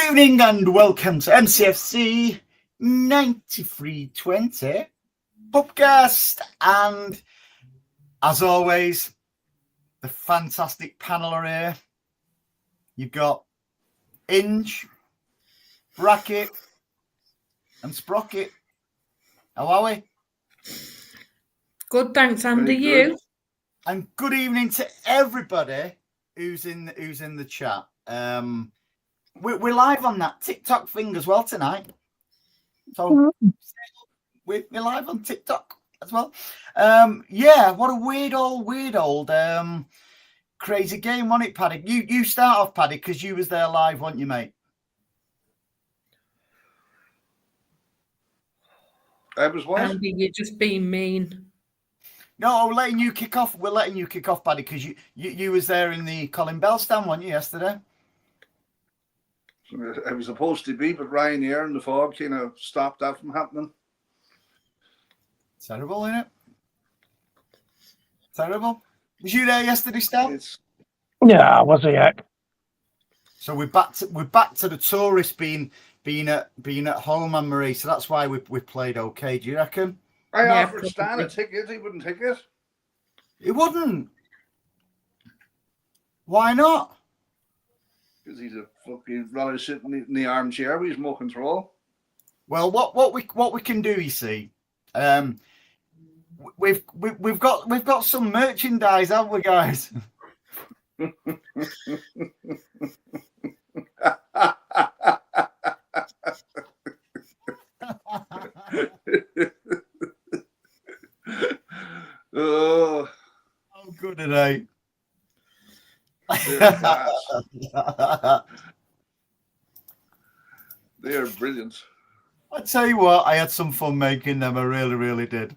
evening and welcome to MCFC 9320 PUBcast, and as always, the fantastic panel are here. You've got Inge, Bracket, and Sprocket. How are we? Good, thanks, Andy. You? And good evening to everybody who's in the chat. We're live on that TikTok thing as well tonight. So we're live on TikTok as well. Yeah, what a weird old crazy game, wasn't it, Paddy? You start off, Paddy, because you was there live, weren't you, mate? I was what? Andy, you're just being mean. No, we're letting you kick off. We're letting you kick off, Paddy, because you was there in the Colin Bell stand, weren't you, yesterday? I was supposed to be, but Ryanair and the fog kind of stopped that from happening. Terrible, isn't it? Terrible. Was you there yesterday, Stel? Yeah, I was a. So we're back to the tourists being at home, Anne Marie. So that's why we played okay. Do you reckon? I offered Stan a ticket. He wouldn't take it. He wouldn't. Why not? Because he's a fucking rather sitting in the armchair with his more control. Well, what we can do, you see, we've got some merchandise, haven't we, guys? Oh, how good are they? They are brilliant. I tell you what, I had some fun making them. I really, really did.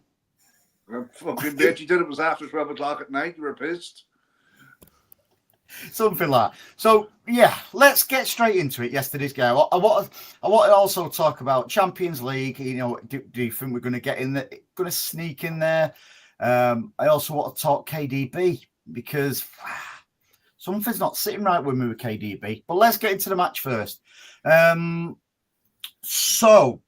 I fucking bet you did. It was after 12 o'clock at night. You were pissed. Something like that. So yeah, let's get straight into it. Yesterday's game. I want to also talk about Champions League. You know, do you think we're going to get in there? Going to sneak in there? I also want to talk KDB because something's not sitting right with me with KDB. But let's get into the match first. So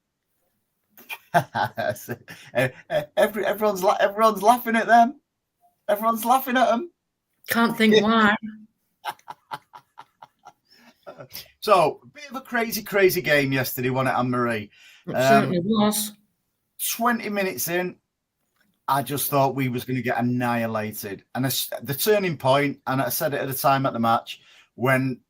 everyone's laughing at them. Everyone's laughing at them. Can't think why. So, a bit of a crazy game yesterday, wasn't it, Anne-Marie? It certainly was. 20 minutes in, I just thought we was going to get annihilated. And the turning point, and I said it at the time at the match, when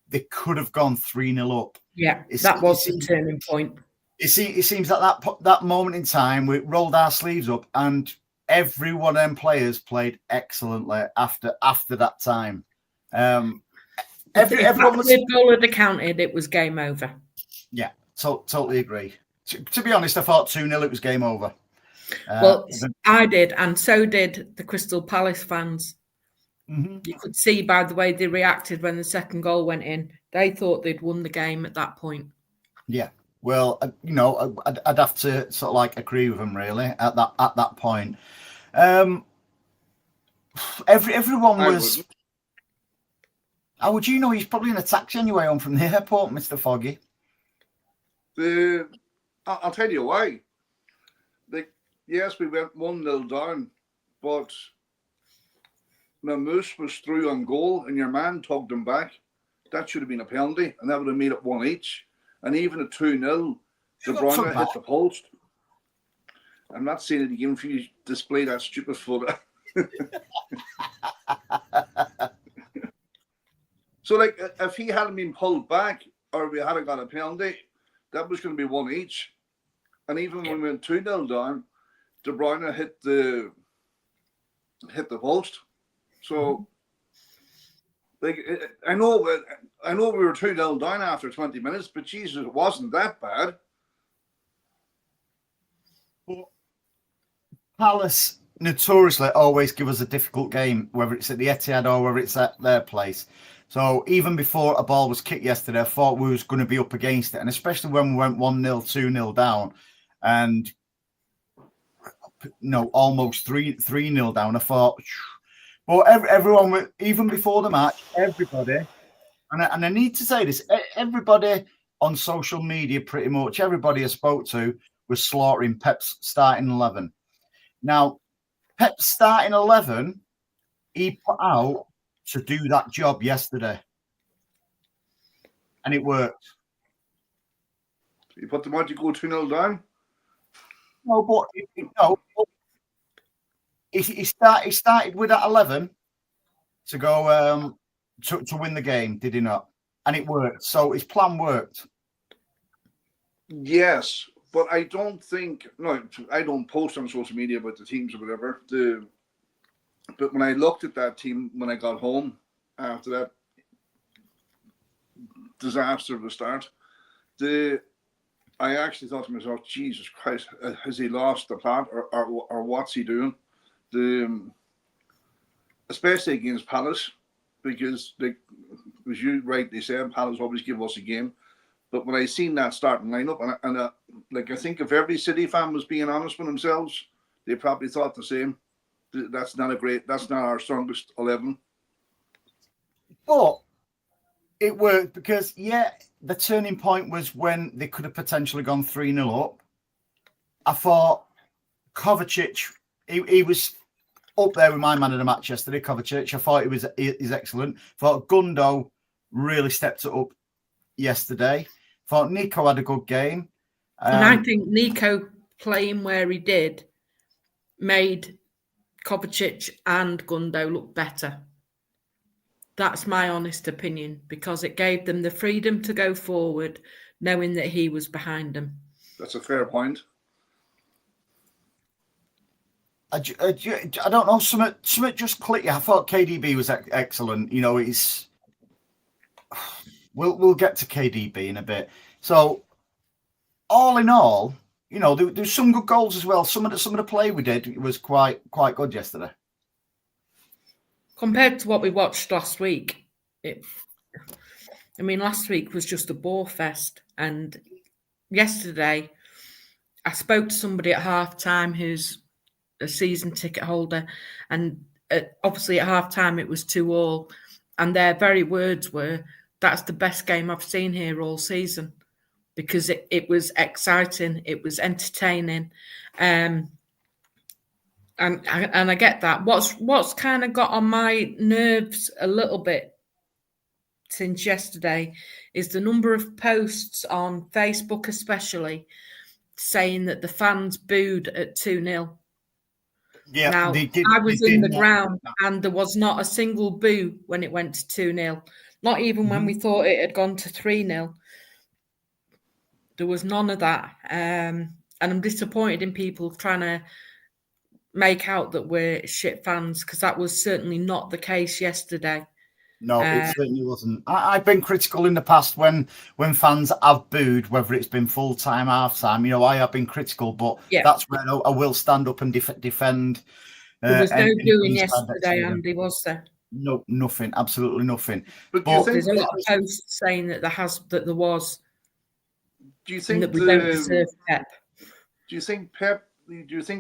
they could have gone 3-0 up. Yeah, that was the turning point. It seems like that moment in time, we rolled our sleeves up, and every one of them players played excellently after that time. Everyone was. If the goal had accounted, it was game over. Yeah, totally agree. To be honest, I thought 2-0 it was game over. I did, and so did the Crystal Palace fans. Mm-hmm. You could see by the way they reacted when the second goal went in. They thought they'd won the game at that point. Yeah. Well, I'd have to sort of like agree with them really at that point. Everyone was. How would you know? He's probably in a taxi anyway home from the airport, Mr. Foggy. I'll tell you why. Yes, we went 1-0 down, but Moose was through on goal and your man tugged him back. That should have been a penalty, and that would have made it 1 each. And even at 2-0, De Bruyne hit the post. I'm not saying it again for you to display that stupid foot. So, if he hadn't been pulled back or we hadn't got a penalty, that was going to be 1 each. And even when we went 2-0 down, De Bruyne hit the post. So, I know we were 2-0 down after 20 minutes, but Jesus, it wasn't that bad. Well, Palace notoriously always give us a difficult game, whether it's at the Etihad or whether it's at their place. So even before a ball was kicked yesterday, I thought we was going to be up against it. And especially when we went 1-0, 2-0 down and almost 3-0 down, I thought, but everyone, even before the match, everybody, and I need to say this, everybody on social media, pretty much everybody I spoke to was slaughtering Pep's starting 11. Now, Pep's starting 11, he put out to do that job yesterday. And it worked. You put the mighty go 2-0 down? No, but he started with that 11 to go to win the game, did he not? And it worked. So his plan worked. Yes, but I don't post on social media about the teams or whatever. But when I looked at that team when I got home after that disaster of the start, I actually thought to myself, Jesus Christ, has he lost the plot or what's he doing? Especially against Palace, because as you rightly said, Palace always give us a game. But when I seen that starting lineup, and I think if every City fan was being honest with themselves, they probably thought the same. That's not our strongest 11. But it worked because, the turning point was when they could have potentially gone 3-0 up. I thought Kovacic, he was up there with my man of the match yesterday, Kovacic. I thought he's excellent. I thought Gundo really stepped it up yesterday. I thought Nico had a good game. And I think Nico playing where he did made Kovacic and Gundo look better. That's my honest opinion, because it gave them the freedom to go forward, knowing that he was behind them. That's a fair point. I don't know. Something just clicked. I thought KDB was excellent. You know, we'll get to KDB in a bit. So, all in all, you know, there's some good goals as well. Some of the play we did was quite good yesterday. Compared to what we watched last week, last week was just a bore fest. And yesterday, I spoke to somebody at halftime who's a season ticket holder, and obviously at halftime it was 2-2, and their very words were, "That's the best game I've seen here all season," because it was exciting, it was entertaining, and I get that. What's kind of got on my nerves a little bit since yesterday is the number of posts on Facebook, especially, saying that the fans booed at 2-0. Yeah, now, I was in the ground and there was not a single boo when it went to 2-0. Not even when we thought it had gone to 3-0. There was none of that. And I'm disappointed in people trying to make out that we're shit fans, because that was certainly not the case yesterday. No, it certainly wasn't. I've been critical in the past when fans have booed, whether it's been full-time, half-time. You know, I have been critical, but that's where I will stand up and defend. There was no booing yesterday, Andy, was there? No, nothing. Absolutely nothing. But there's a lot of posts saying that there was. Do you think that we don't deserve Pep? Do you think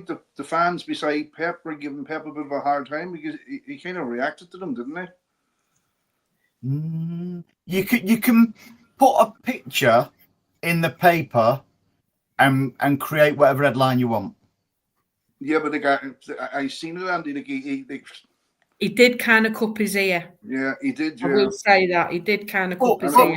the fans beside Pep were giving Pep a bit of a hard time, because he kind of reacted to them, didn't they? You can put a picture in the paper and create whatever headline you want. Yeah, but I seen it, Andy. He did kind of cup his ear. Yeah, he did. I will say that he did kind of cup his ear.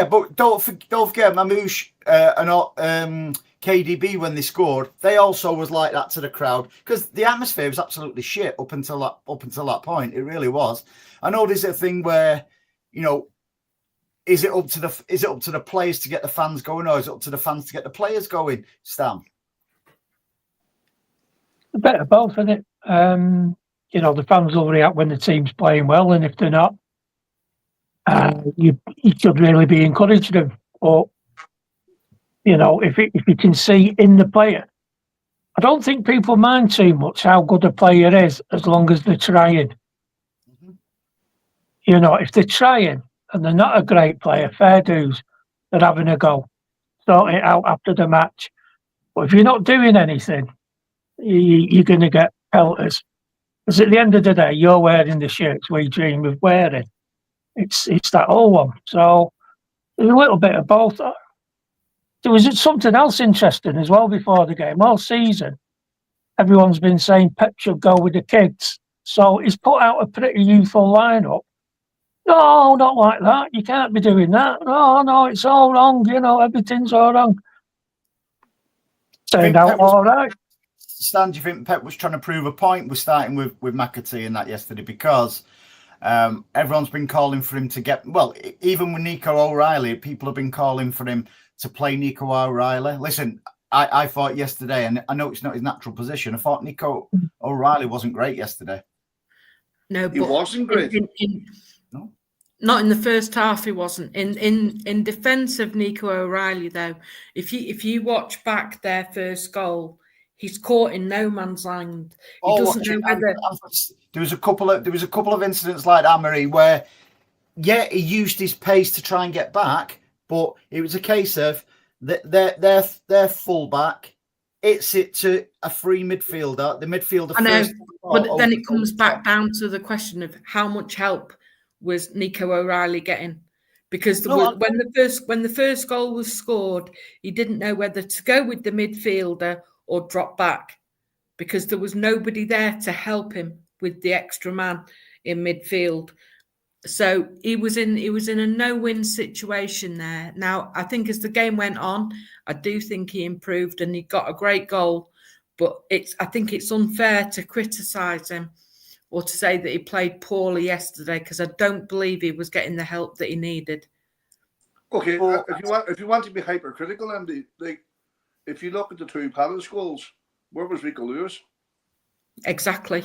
But don't forget Mamouche and KDB when they scored. They also was like that to the crowd, because the atmosphere was absolutely shit up until that point. It really was. I know there's a thing where, you know, is it up to the players to get the fans going, or is it up to the fans to get the players going? Stan, a bit of both, isn't it? You know, the fans will react when the team's playing well, and if they're not, you should really be encouraging them. But you know, if you can see in the player, I don't think people mind too much how good a player is, as long as they're trying. You know, if they're trying and they're not a great player, fair dues, they're having a go, sort it out after the match. But if you're not doing anything, you're going to get pelters. Because at the end of the day, you're wearing the shirts we dream of wearing. It's that old one. So There's a little bit of both. There was something else interesting as well before the game. All season, everyone's been saying Pep should go with the kids. So he's put out a pretty youthful lineup. No, not like that. You can't be doing that. No, it's all wrong. Everything's all wrong. Turned out all right. Stan, do you think Pep was trying to prove a point with starting with McAtee and that yesterday? Because everyone's been calling for him to get... Well, even with Nico O'Reilly, people have been calling for him to play Nico O'Reilly. Listen, I thought yesterday, and I know it's not his natural position, I thought Nico O'Reilly wasn't great yesterday. No, He wasn't great. No? Not in the first half, he wasn't. In defence of Nico O'Reilly, though, if you watch back their first goal, he's caught in no man's land. He doesn't know whether... There was a couple of incidents like that, Marie, where he used his pace to try and get back, but it was a case of their fullback. It's it to a free midfielder. The midfielder. I know, but then it comes back down to the question of how much help was Nico O'Reilly getting, because when the first goal was scored, he didn't know whether to go with the midfielder or drop back, because there was nobody there to help him with the extra man in midfield. So he was in a no-win situation there. Now, I think as the game went on, I do think he improved and he got a great goal, but I think it's unfair to criticise him or to say that he played poorly yesterday, because I don't believe he was getting the help that he needed. Okay, if you want to be hypercritical, Andy, if you look at the two Palace goals, where was Rico Lewis? Exactly.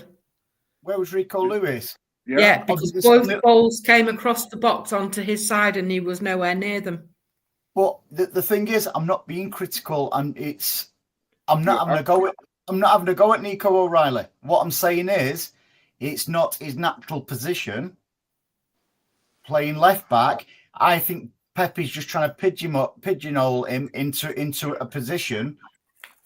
Where was Rico Lewis? Yeah, because both goals came across the box onto his side and he was nowhere near them. But the thing is, I'm not being critical, and I'm not having a go at Nico O'Reilly. What I'm saying is, it's not his natural position playing left back. I think Pep is just trying to pigeonhole him into a position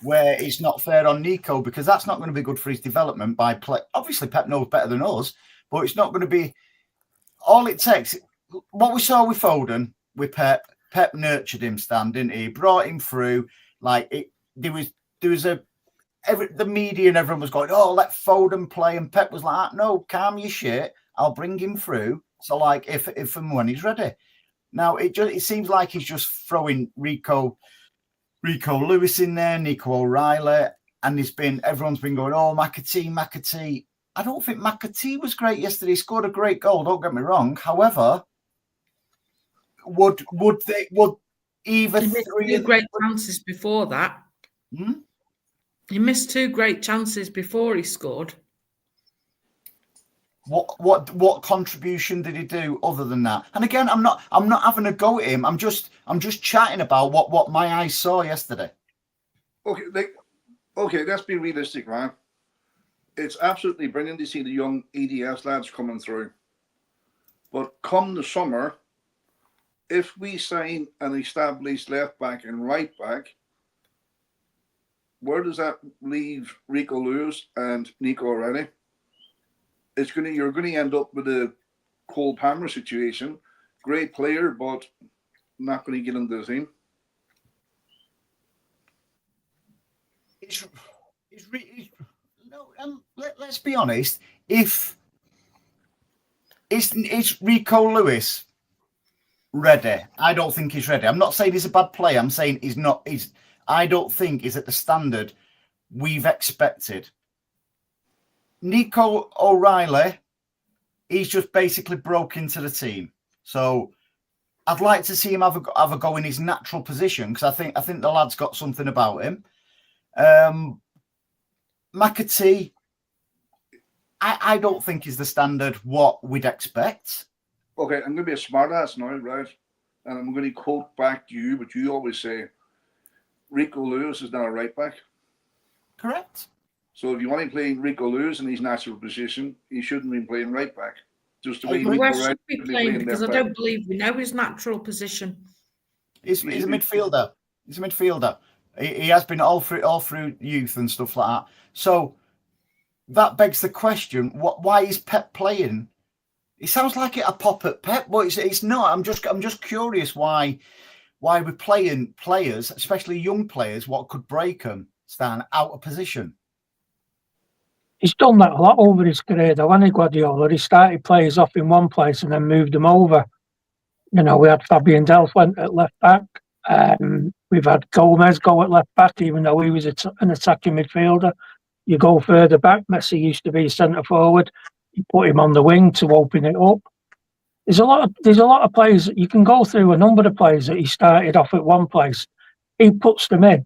where it's not fair on Nico, because that's not going to be good for his development by play. Obviously, Pep knows better than us, but it's not going to be all it takes. What we saw with Foden, with Pep nurtured him, Stan, didn't he? Brought him through. There was the media and everyone was going, oh, let Foden play, and Pep was like, no, calm your shit. I'll bring him through. So if and when he's ready. Now it seems like he's just throwing Rico Lewis in there, Nico O'Reilly, and everyone's been going, oh, McAtee. I don't think McAtee was great yesterday. He scored a great goal, don't get me wrong. However, would either he missed three two great chances before that? He missed two great chances before he scored. What contribution did he do other than that? And again, I'm not having a go at him. I'm just chatting about what my eyes saw yesterday. Okay, let's be realistic, man. It's absolutely brilliant to see the young EDS lads coming through. But come the summer, if we sign an established left back and right back, where does that leave Rico Lewis and Nico O'Reilly? You're going to end up with a Cole Palmer situation. Great player, but not going to get into the team. Let's be honest. If is Rico Lewis ready? I don't think he's ready. I'm not saying he's a bad player. I'm saying he's not. I don't think he's at the standard we've expected. Nico O'Reilly, he's just basically broke into the team. So I'd like to see him have a go in his natural position, because I think the lad's got something about him. McAtee, I don't think is the standard what we'd expect. Okay, I'm going to be a smart ass now, right? And I'm going to quote back to you, but you always say Rico Lewis is not a right back. Correct. So if you want to play Rico Lewis in his natural position, he shouldn't be playing right back. Just the way Where should he be playing? Because I don't believe we know his natural position. He's a midfielder. He's a midfielder. He has been all through youth and stuff like that. So that begs the question: why is Pep playing It sounds like it a pop at Pep, but it's not. I'm just curious why we're playing players, especially young players, what could break them, Stan, out of position. He's done that a lot over his career, though, hasn't he, Guardiola? He started players off in one place and then moved them over. You know, we had Fabian Delph went at left back. We've had Gomez go at left back, even though he was an attacking midfielder. You go further back, Messi used to be centre forward. You put him on the wing to open it up. There's a lot of players that you can go through, a number of players that he started off at one place. He puts them in.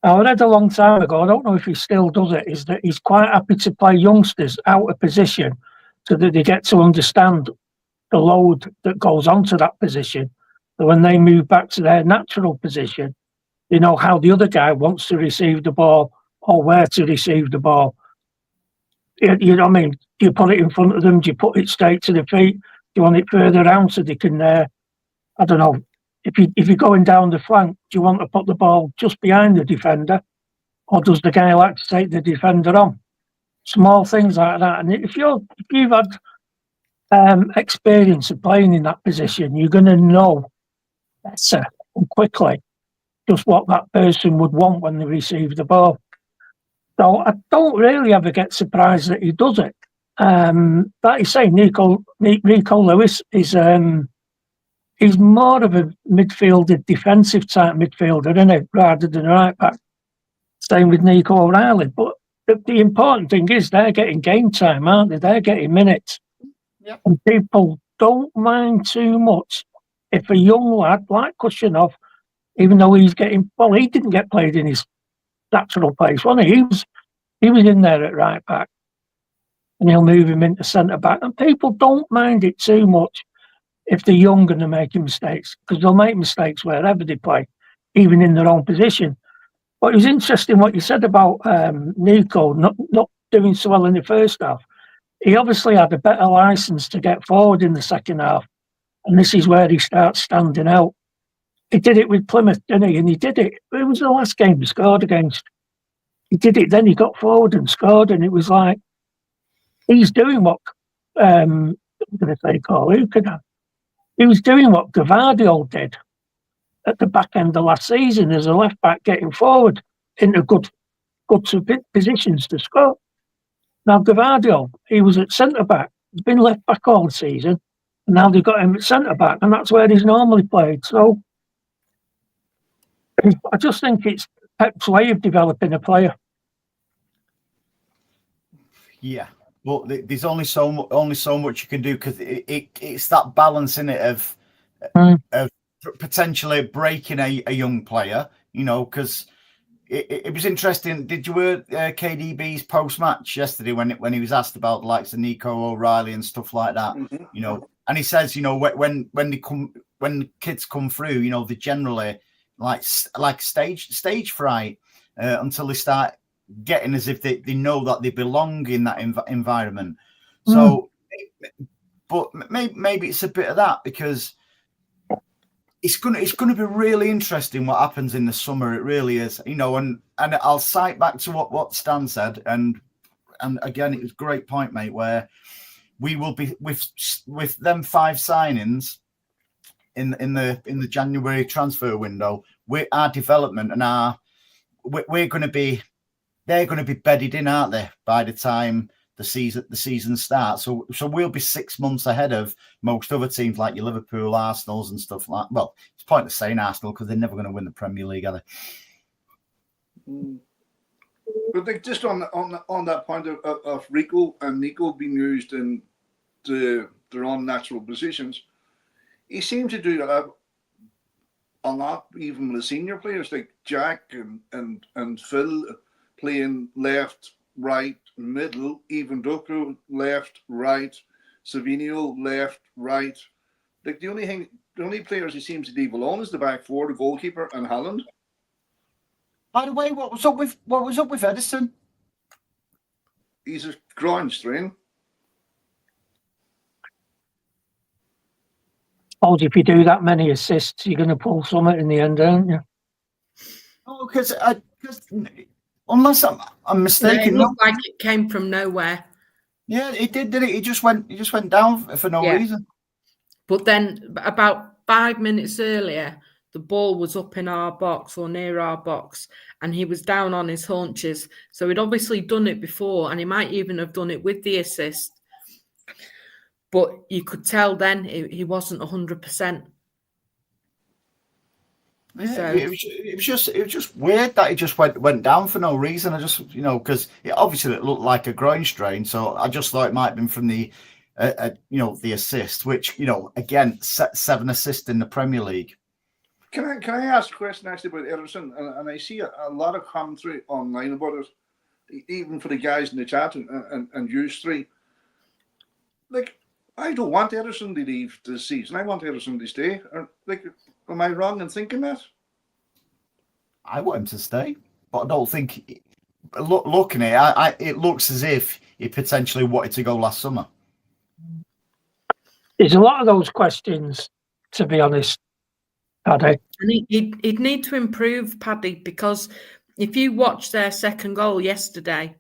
Now, I read a long time ago, I don't know if he still does it, is that he's quite happy to play youngsters out of position so that they get to understand the load that goes onto that position. So when they move back to their natural position, they know how the other guy wants to receive the ball or where to receive the ball. You know what I mean? Do you put it in front of them? Do you put it straight to the feet? Do you want it further down so they can, I don't know, if you're going down the flank, do you want to put the ball just behind the defender? Or does the guy like to take the defender on? Small things like that. And if you've had experience of playing in that position, you're going to know better and quickly just what that person would want when they receive the ball. So I don't really ever get surprised that he does it. Like you say, Rico Lewis is he's more of a midfielder, defensive type midfielder, isn't he, rather than a right back. Same with Nico O'Reilly. But the important thing is they're getting game time, aren't they? They're getting minutes. Yep. And people don't mind too much if a young lad like Kushinov, even though he didn't get played in his natural place, wasn't he? He was in there at right back, and he'll move him into centre back. And people don't mind it too much if they're young and they're making mistakes, because they'll make mistakes wherever they play, even in their own position. But it was interesting what you said about Nico not doing so well in the first half. He obviously had a better licence to get forward in the second half, and this is where he starts standing out. He did it with Plymouth, didn't he? And he did it. It was the last game he scored against. He did it, then he got forward and scored, and it was like, he's doing what, I'm going to say, Carl, he was doing what Gavardio did at the back end of last season as a left back, getting forward into good positions to score. Now, Gavardio, he was at centre back. He's been left back all season, and now they've got him at centre back, and that's where he's normally played. So I just think it's Pep's way of developing a player. Yeah, but there's only so much you can do, because it's that balance in it of potentially breaking a young player. You know, because it was interesting. Did you hear KDB's post match yesterday when he was asked about the likes of Nico O'Reilly and stuff like that? Mm-hmm. You know, and he says, you know, when kids come through, you know, they generally like stage fright until they start getting as if they know that they belong in that environment. So, but maybe it's a bit of that, because it's gonna be really interesting what happens in the summer. It really is, you know. And I'll cite back to what Stan said, and again, it was a great point, mate. Where we will be with them 5 signings in the January transfer window. Our development and we're going to be. They're going to be bedded in, aren't they, by the time the season starts? So we'll be 6 months ahead of most other teams like your Liverpool, Arsenal's, and stuff like. Well, it's pointless saying Arsenal because they're never going to win the Premier League, are they? But just on that point of Rico and Nico being used in their own natural positions, he seemed to do that a lot, even with the senior players like Jack and Phil. Playing left, right, middle, even Doku left, right, Savinio left, right. Like the only players he seems to leave alone is the back four, the goalkeeper, and Haaland. By the way, what was up with Ederson? He's a groin strain. Suppose if you do that many assists, you're going to pull something in the end, aren't you? Oh, because unless I'm mistaken, it looked like it came from nowhere. Yeah, he did it? He just went down for no reason. But then about 5 minutes earlier, the ball was up in our box or near our box, and he was down on his haunches. So he'd obviously done it before, and he might even have done it with the assist. But you could tell then he wasn't 100%. Yeah, So it was just weird that he just went down for no reason. I just because it looked like a groin strain, so I just thought it might have been from the the assist, which again 7 assists in the Premier League. Can I ask a question actually about Ederson? And I see a lot of commentary online about it, even for the guys in the chat and you three. Like, I don't want Ederson to leave this season. I want Ederson to stay. Am I wrong in thinking that? I want him to stay, but I don't think. Looking at it, it looks as if he potentially wanted to go last summer. There's a lot of those questions, to be honest, Paddy. And he'd need to improve, Paddy, because if you watch their second goal yesterday,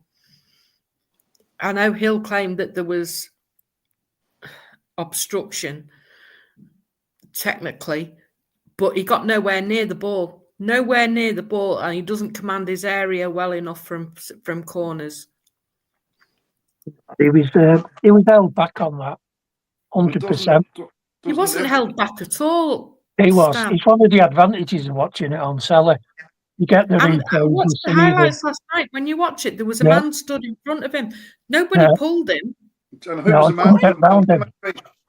I know he'll claim that there was obstruction, technically, but he got nowhere near the ball. And he doesn't command his area well enough from corners. He was held back on that, 100%. He wasn't held back at all. He was. Stan. It's one of the advantages of watching it on Selly. You get the replay. What's the highlights last night? When you watch it, there was a man stood in front of him. Nobody pulled him. And who was the man?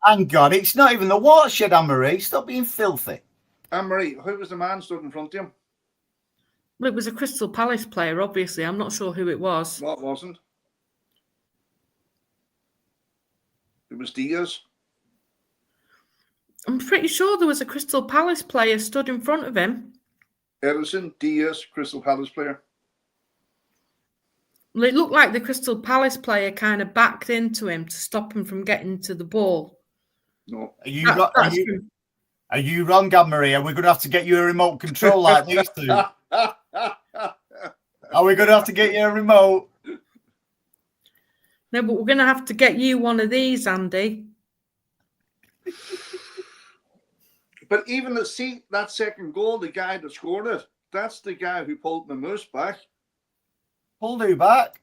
Thank God, it's not even the watershed, Anne-Marie. Stop being filthy. Anne-Marie, who was the man stood in front of him? Well, it was a Crystal Palace player, obviously. I'm not sure who it was. No, it wasn't. It was Diaz. I'm pretty sure there was a Crystal Palace player stood in front of him. Ederson, Diaz, Crystal Palace player. Well, it looked like the Crystal Palace player kind of backed into him to stop him from getting to the ball. No. Are you wrong, Anne-Marie? Are we going to have to get you a remote control like these two? Are we going to have to get you a remote? No, but we're going to have to get you one of these, Andy. But even that second goal, the guy that scored it, that's the guy who pulled the moose back. Pulled who back?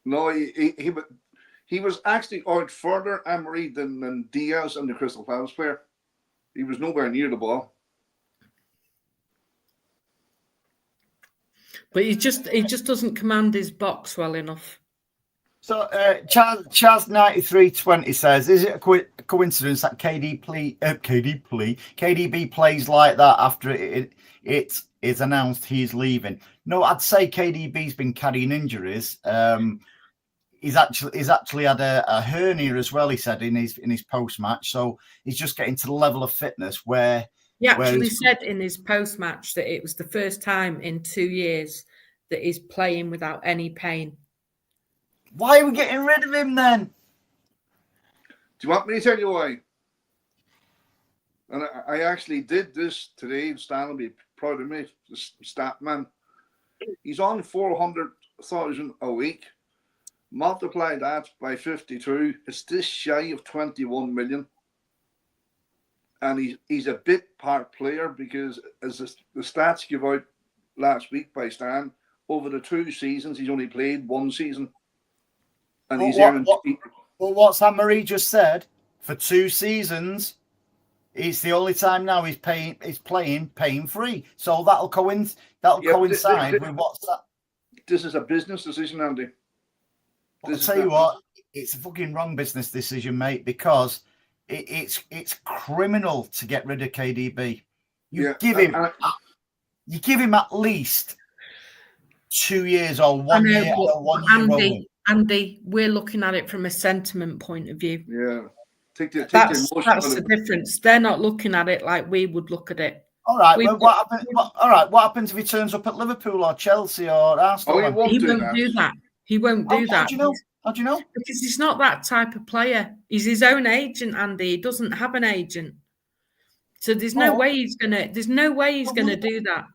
No, he was actually out further, Anne-Marie, than Diaz and the Crystal Palace player. He was nowhere near the ball. But he just doesn't command his box well enough. So Chaz 9320 says, is it a coincidence that KDB plays like that after it is announced he's leaving? No, I'd say KDB's been carrying injuries. He's actually had a hernia as well, he said in his post match. So he's just getting to the level of fitness where he actually said in his post match that it was the first time in 2 years that he's playing without any pain. Why are we getting rid of him then? Do you want me to tell you why? And I actually did this today. Stan will be proud of me, the stat man. He's on 400,000 a week. Multiply that by 52. It's this shy of 21 million. And he's a bit part player because as the stats give out last week by Stan, over the 2 seasons, he's only played 1 season. And he's earning. Well, what's Anne-Marie just said? For 2 seasons, it's the only time now he's playing pain free. So that'll coincide with what's that. This is a business decision, Andy. I'll tell you what, it's a fucking wrong business decision, mate, because it's criminal to get rid of KDB. You give him at least 2 years or 1 year or 1 year only. Andy, we're looking at it from a sentiment point of view. Yeah. That's the difference. They're not looking at it like we would look at it. All right. What happens if he turns up at Liverpool or Chelsea or Arsenal? He won't do that. He won't do that. How do you know? Because he's not that type of player. He's his own agent, Andy. He doesn't have an agent. So there's no way he's gonna. There's no way he's gonna do that.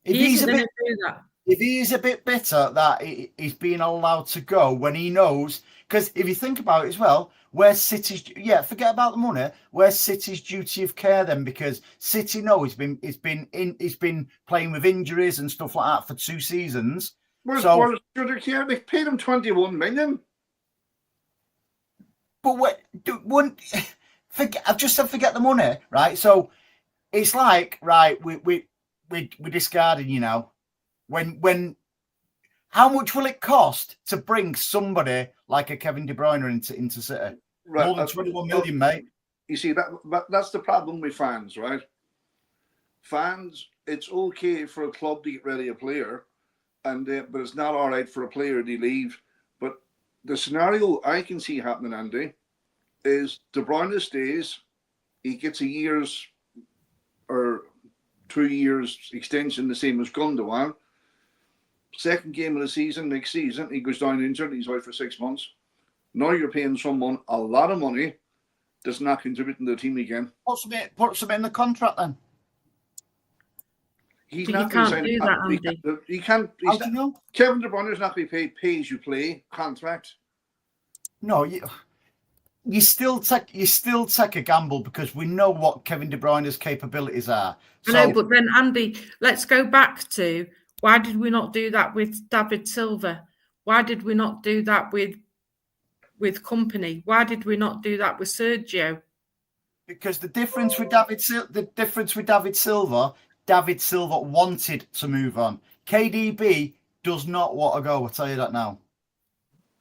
He isn't gonna do that. If he is a bit bitter that he's being allowed to go when he knows, because if you think about it as well, where's City's? Yeah, forget about the money. Where's City's duty of care then? Because City know he's been playing with injuries and stuff like that for 2 seasons. Where's duty of care? They paid him 21 million. But I've just said forget the money, right? So it's like, right, we're discarding, you know. When how much will it cost to bring somebody like a Kevin De Bruyne into City? Right. More than 21 million, mate. You see, that's the problem with fans, right? Fans, it's okay for a club to get rid of a player, but it's not all right for a player to leave. But the scenario I can see happening, Andy, is De Bruyne stays, he gets a year's or 2 years extension, the same as Gundogan. Second game of the season, next season, he goes down injured, he's out for 6 months. Now you're paying someone a lot of money that's not contributing to the team again. Put some in the contract then. He's But not you can't do that, Andy. He can't. How do you know? Kevin De Bruyne is not going to be paid pay-as-you-play contract. No, you still take a gamble because we know what Kevin De Bruyne's capabilities are. I know, but then Andy, let's go back to why did we not do that with David Silva? Why did we not do that with Company? Why did we not do that with Sergio? Because the difference with David Silva, David Silva wanted to move on. KDB does not want to go. I'll tell you that now.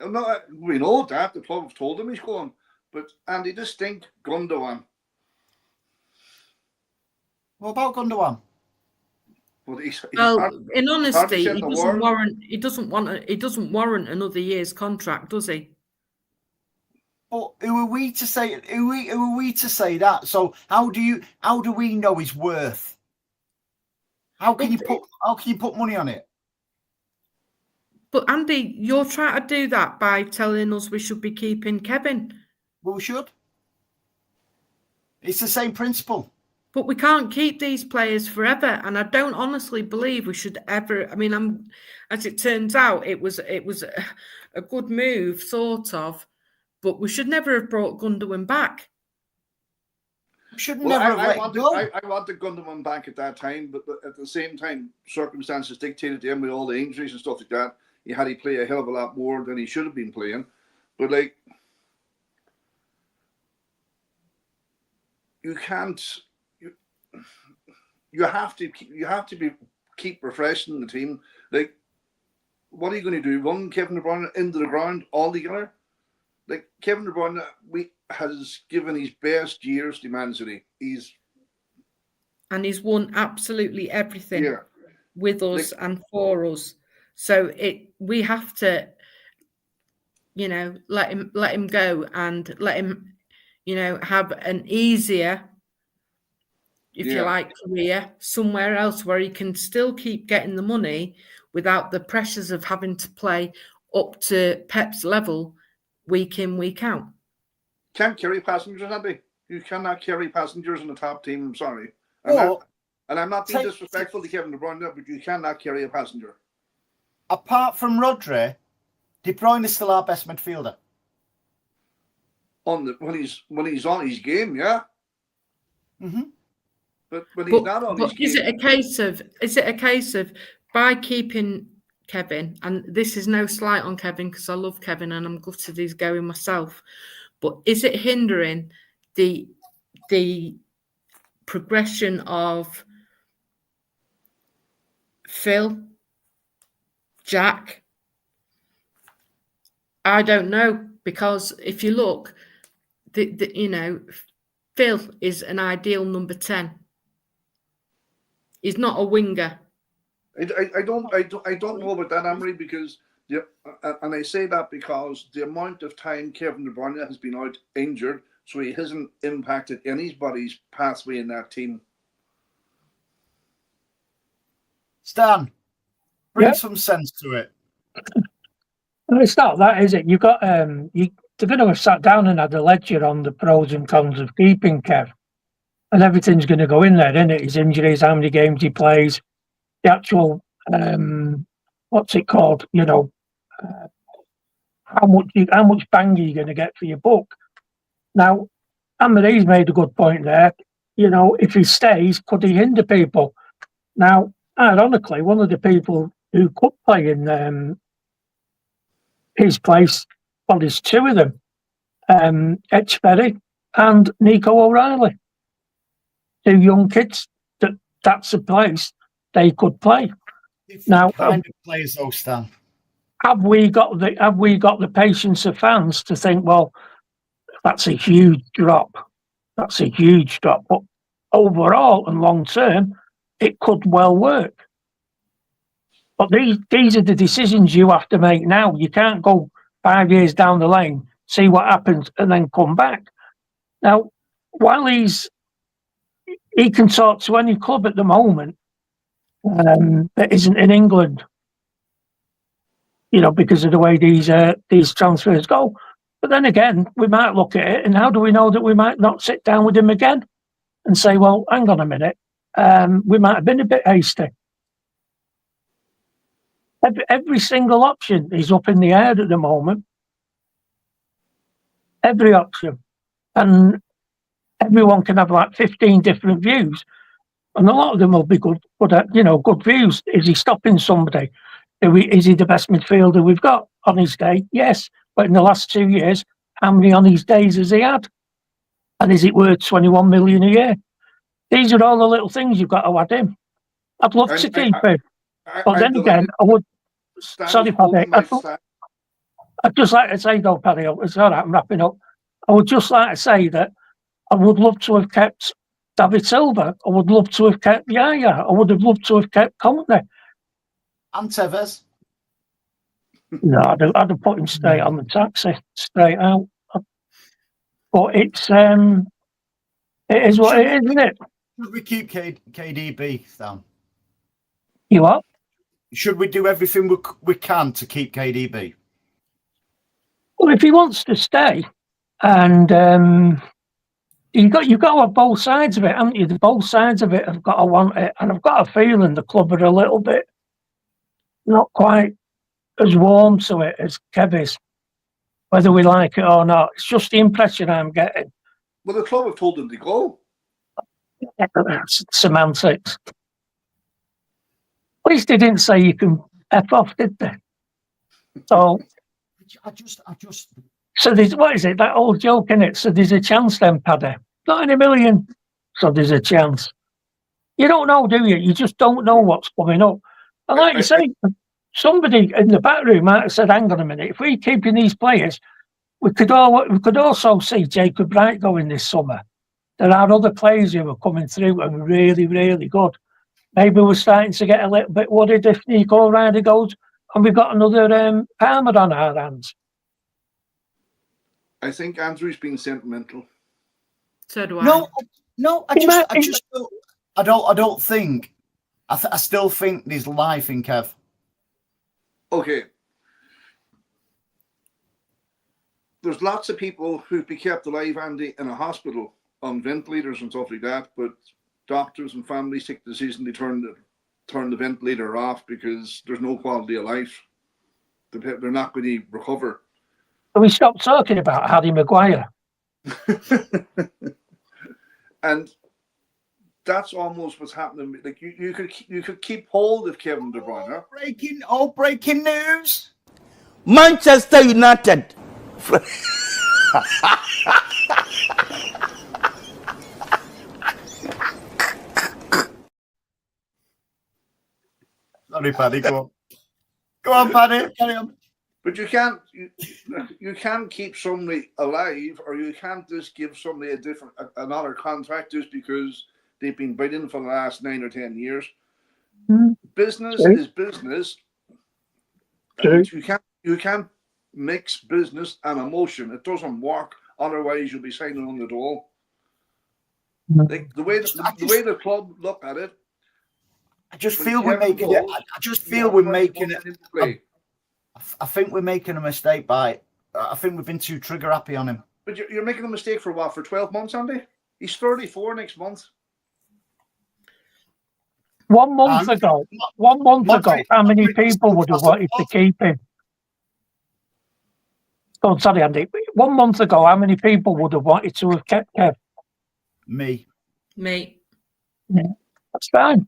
No, we know that the club have told him he's going, but Andy, just think Gundogan. What about Gundogan? Well, in honesty, he doesn't warrant another year's contract, does he? But who are we to say? Who are we to say that? So how do we know his worth? How can you put money on it? But Andy, you're trying to do that by telling us we should be keeping Kevin. Well, we should. It's the same principle. But we can't keep these players forever, and I don't honestly believe we should ever. I mean, as it turns out, it was a good move, sort of, but we should never have brought Gundogan back. We should never have let him go. I wanted Gundogan back at that time, but at the same time, circumstances dictated to him with all the injuries and stuff like that. He had to play a hell of a lot more than he should have been playing, but like you can't. You have to keep refreshing the team. Like, what are you going to do? Run Kevin De Bruyne into the ground altogether? Like, Kevin De Bruyne has given his best years to Man City. He's won absolutely everything with us and for us. So we have to, let him go and let him, have an easier, if you like, career somewhere else where he can still keep getting the money without the pressures of having to play up to Pep's level week in, week out. Can't carry passengers, Andy. You cannot carry passengers in the top team. I'm sorry. I'm not being disrespectful to Kevin De Bruyne, but you cannot carry a passenger. Apart from Rodri, De Bruyne is still our best midfielder. When he's on his game, yeah. Mm-hmm. But when he's not on his game, is it a case of by keeping Kevin, and this is no slight on Kevin because I love Kevin and I'm gutted he's going myself, but is it hindering the progression of Phil, Jack? I don't know, because if you look, Phil is an ideal number 10. He's not a winger. I don't know about that, Amory, because and I say that because the amount of time Kevin De Bruyne has been out injured, so he hasn't impacted anybody's pathway in that team. Stan, bring some sense to it. It's not that, is it? You've got they're going to have sat down and had a lecture on the pros and cons of keeping Kev. and everything's going to go in there, isn't it? His injuries, how many games he plays, the actual, what's it called? How much bang are you going to get for your book? Now, Anne-Marie's made a good point there. If he stays, could he hinder people? Now, ironically, one of the people who could play in his place, well, there's two of them, Etchberry and Nico O'Reilly. Two young kids that's a place they could play. Now, kind of players though, Stan. Have we got the patience of fans to think, well, that's a huge drop. That's a huge drop. But overall and long term, it could well work. But these are the decisions you have to make now. You can't go 5 years down the lane, see what happens, and then come back. Now, while he can talk to any club at the moment that isn't in England, because of the way these transfers go. But then again, we might look at it, and how do we know that we might not sit down with him again and say, well, hang on a minute, we might have been a bit hasty. Every single option is up in the air at the moment. Every option. And everyone can have like 15 different views. And a lot of them will be good views. Is he stopping somebody? Is he the best midfielder we've got on his day? Yes. But in the last 2 years, how many on his days has he had? And is it worth 21 million a year? These are all the little things you've got to add in. I'd love to keep him. But then again, I would... Sorry, Paddy. I'd just like to say, though, Paddy, it's all right, I'm wrapping up. I would just like to say that I would love to have kept David Silva. I would love to have kept Yaya. I would have loved to have kept Company. And Tevez. No, I'd have put him straight on the taxi, straight out. But it is what it is, isn't it? Should we keep KDB, Stan? You what? Should we do everything we can to keep KDB? Well, if he wants to stay, and you've got to have both sides of it, haven't you? Both sides of it have got to want it, and I've got a feeling the club are a little bit not quite as warm to it as Kev is, whether we like it or not. It's just the impression I'm getting. Well, the club have told him to go. It's semantics. At least they didn't say you can F off, did they? So I just. So there's, what is it, that old joke, innit? So there's a chance then, Paddy. Not in a million. So there's a chance. You don't know, do you? You just don't know what's coming up. And like you say, somebody in the back room might have said, hang on a minute, if we're keeping these players, we could also see Jacob Wright going this summer. There are other players who are coming through and really, really good. Maybe we're starting to get a little bit worried if Nico Ryder goes and we've got another Palmer on our hands. I think Andrew's being sentimental. So do I. No, I don't think. I still think there's life in Kev. Okay. There's lots of people who've been kept alive, Andy, in a hospital on ventilators and stuff like that, but doctors and families take the decision to turn the ventilator off because there's no quality of life. They're not going to recover. We stopped talking about Harry Maguire. And that's almost what's happening. Like you could keep hold of Kevin De Bruyne. Breaking news. Manchester United. Sorry, Paddy. Go on. Go on, Paddy. Carry on. But you can't keep somebody alive, or you can't just give somebody another contract just because they've been bidding for the last 9 or 10 years. Business is business. You can't mix business and emotion. It doesn't work. Otherwise, you'll be signing on the door. Like the way the club look at it. I just feel we're making it. I just feel we're making it. I think we're making a mistake I think we've been too trigger happy on him. But you're making a mistake for what? For 12 months, Andy? He's 34 next month. 1 month ago, how many people would have wanted to keep him? Oh, sorry, Andy. 1 month ago, how many people would have wanted to have kept Kev? Me. Yeah, that's fine.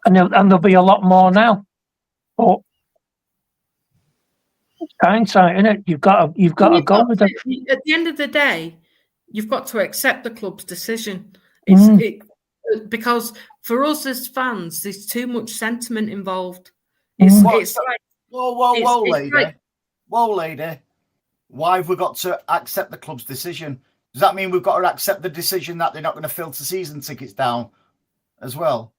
And there'll be a lot more now. But it's hindsight, isn't it? You've got to go with it. At the end of the day, you've got to accept the club's decision. Because for us as fans, there's too much sentiment involved. It's like whoa, lady. Why have we got to accept the club's decision? Does that mean we've got to accept the decision that they're not going to filter season tickets down as well?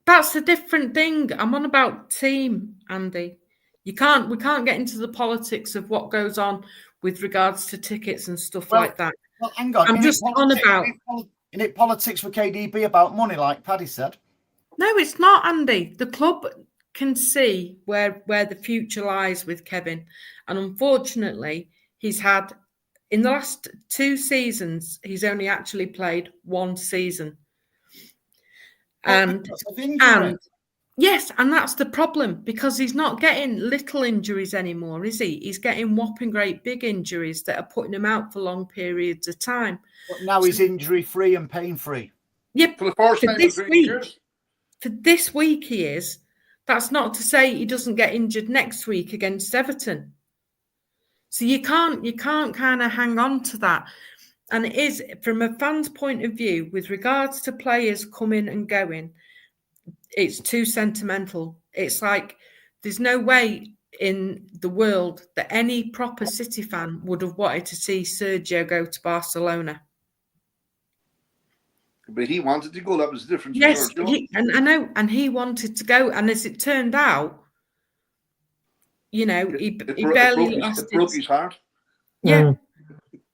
That's a different thing. I'm on about team, Andy. We can't get into the politics of what goes on with regards to tickets and stuff like that. Well, hang on. I'm just on about. Isn't it politics with KDB about money, like Paddy said? No, it's not, Andy. The club can see where the future lies with Kevin. And unfortunately, he's had, in the last 2 seasons, he's only actually played 1 season. And yes, and that's the problem, because he's not getting little injuries anymore, is he? He's getting whopping great big injuries that are putting him out for long periods of time. But now he's injury-free and pain-free. Yep. For the first time in 3 years. For this week he is. That's not to say he doesn't get injured next week against Everton. So you can't kind of hang on to that. And it is, from a fan's point of view, with regards to players coming and going, it's too sentimental. It's like there's no way in the world that any proper City fan would have wanted to see Sergio go to Barcelona. But he wanted to go. That was the difference. Yes, I know, and he wanted to go. And as it turned out, he barely lasted. It broke his heart. Yeah.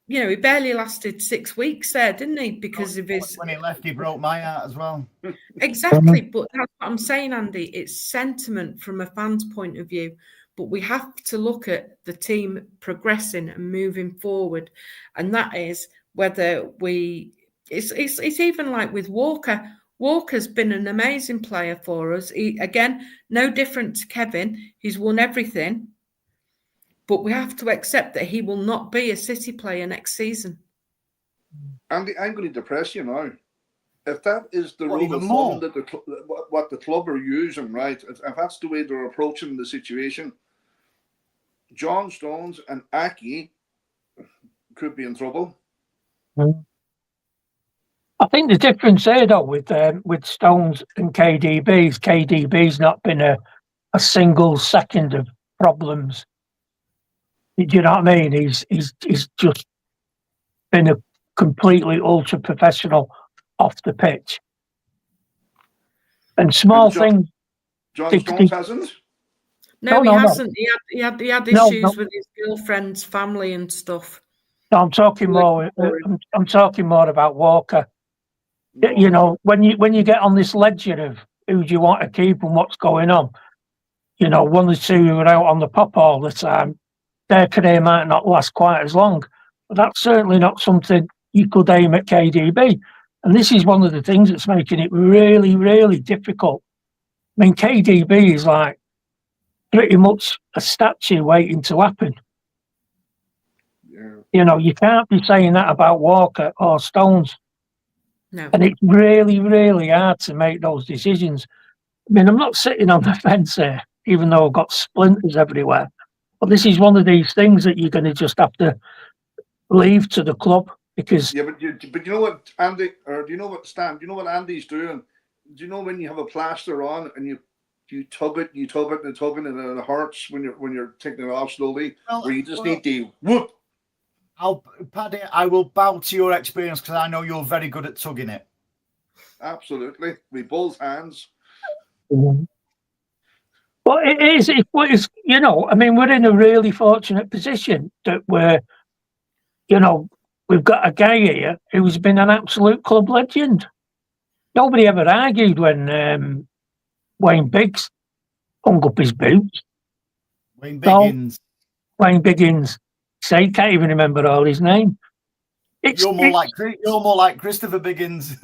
He barely lasted 6 weeks there, didn't he? Because of his. When he left, he broke my heart as well. Exactly. But that's what I'm saying, Andy. It's sentiment from a fan's point of view. But we have to look at the team progressing and moving forward. And that is whether we. It's even like with Walker. Walker's been an amazing player for us. Again, no different to Kevin. He's won everything. But we have to accept that he will not be a City player next season. Andy, I'm going to depress you now. If that is the rule of thumb that what the club are using, right? If that's the way they're approaching the situation, John Stones and Aki could be in trouble. I think the difference here, though, with Stones and KDB's not been a single second of problems. Do you know what I mean? He's just been a completely ultra professional off the pitch. And small things. John Stones hasn't? No, he hasn't. He had issues with his girlfriend's family and stuff. No, I'm talking more. I'm talking more about Walker. No. When you get on this ledger of who do you want to keep and what's going on, one or two who are out on the pop all the time, their career might not last quite as long. But that's certainly not something you could aim at KDB. And this is one of the things that's making it really, really difficult. I mean, KDB is like pretty much a statue waiting to happen. Yeah. You can't be saying that about Walker or Stones. No. And it's really, really hard to make those decisions. I mean, I'm not sitting on the fence here, even though I've got splinters everywhere. But this is one of these things that you're going to just have to leave to the club because. Yeah, but you know what, Andy, or do you know what, Stan? Do you know what Andy's doing? Do you know when you have a plaster on and you tug it, and it hurts when you're taking it off slowly, where you just need to whoop. Paddy, I will bow to your experience because I know you're very good at tugging it. Absolutely, with both hands. Mm-hmm. Well, it is. I mean, we're in a really fortunate position that we've got a guy here who's been an absolute club legend. Nobody ever argued when Wayne Biggs hung up his boots. Wayne Biggins. Wayne Biggins. Say, can't even remember all his name. You're more like Christopher Biggins.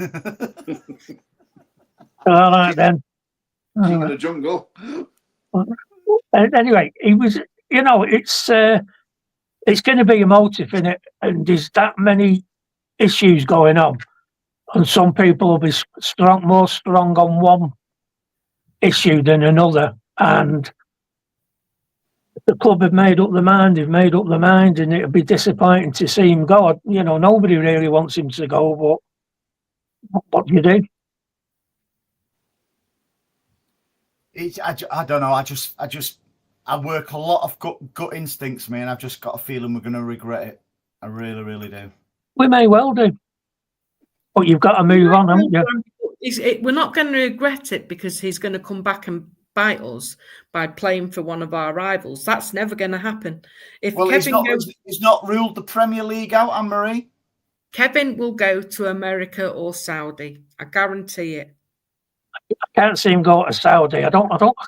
All right then. King of the jungle. Anyway, he was. It's going to be emotive, in it, and there's that many issues going on, and some people will be more strong on one issue than another, and the club have made up their mind. They've made up their mind, and it'll be disappointing to see him go. Nobody really wants him to go, but what do you do? I don't know. I work a lot of gut instincts, man. I've just got a feeling we're going to regret it. I really, really do. We may well do, but you've got to move on, haven't you? We're not going to regret it because he's going to come back and bite us by playing for one of our rivals. That's never going to happen. He's not ruled the Premier League out, Anne-Marie. Kevin will go to America or Saudi. I guarantee it. I can't see him go to Saudi. I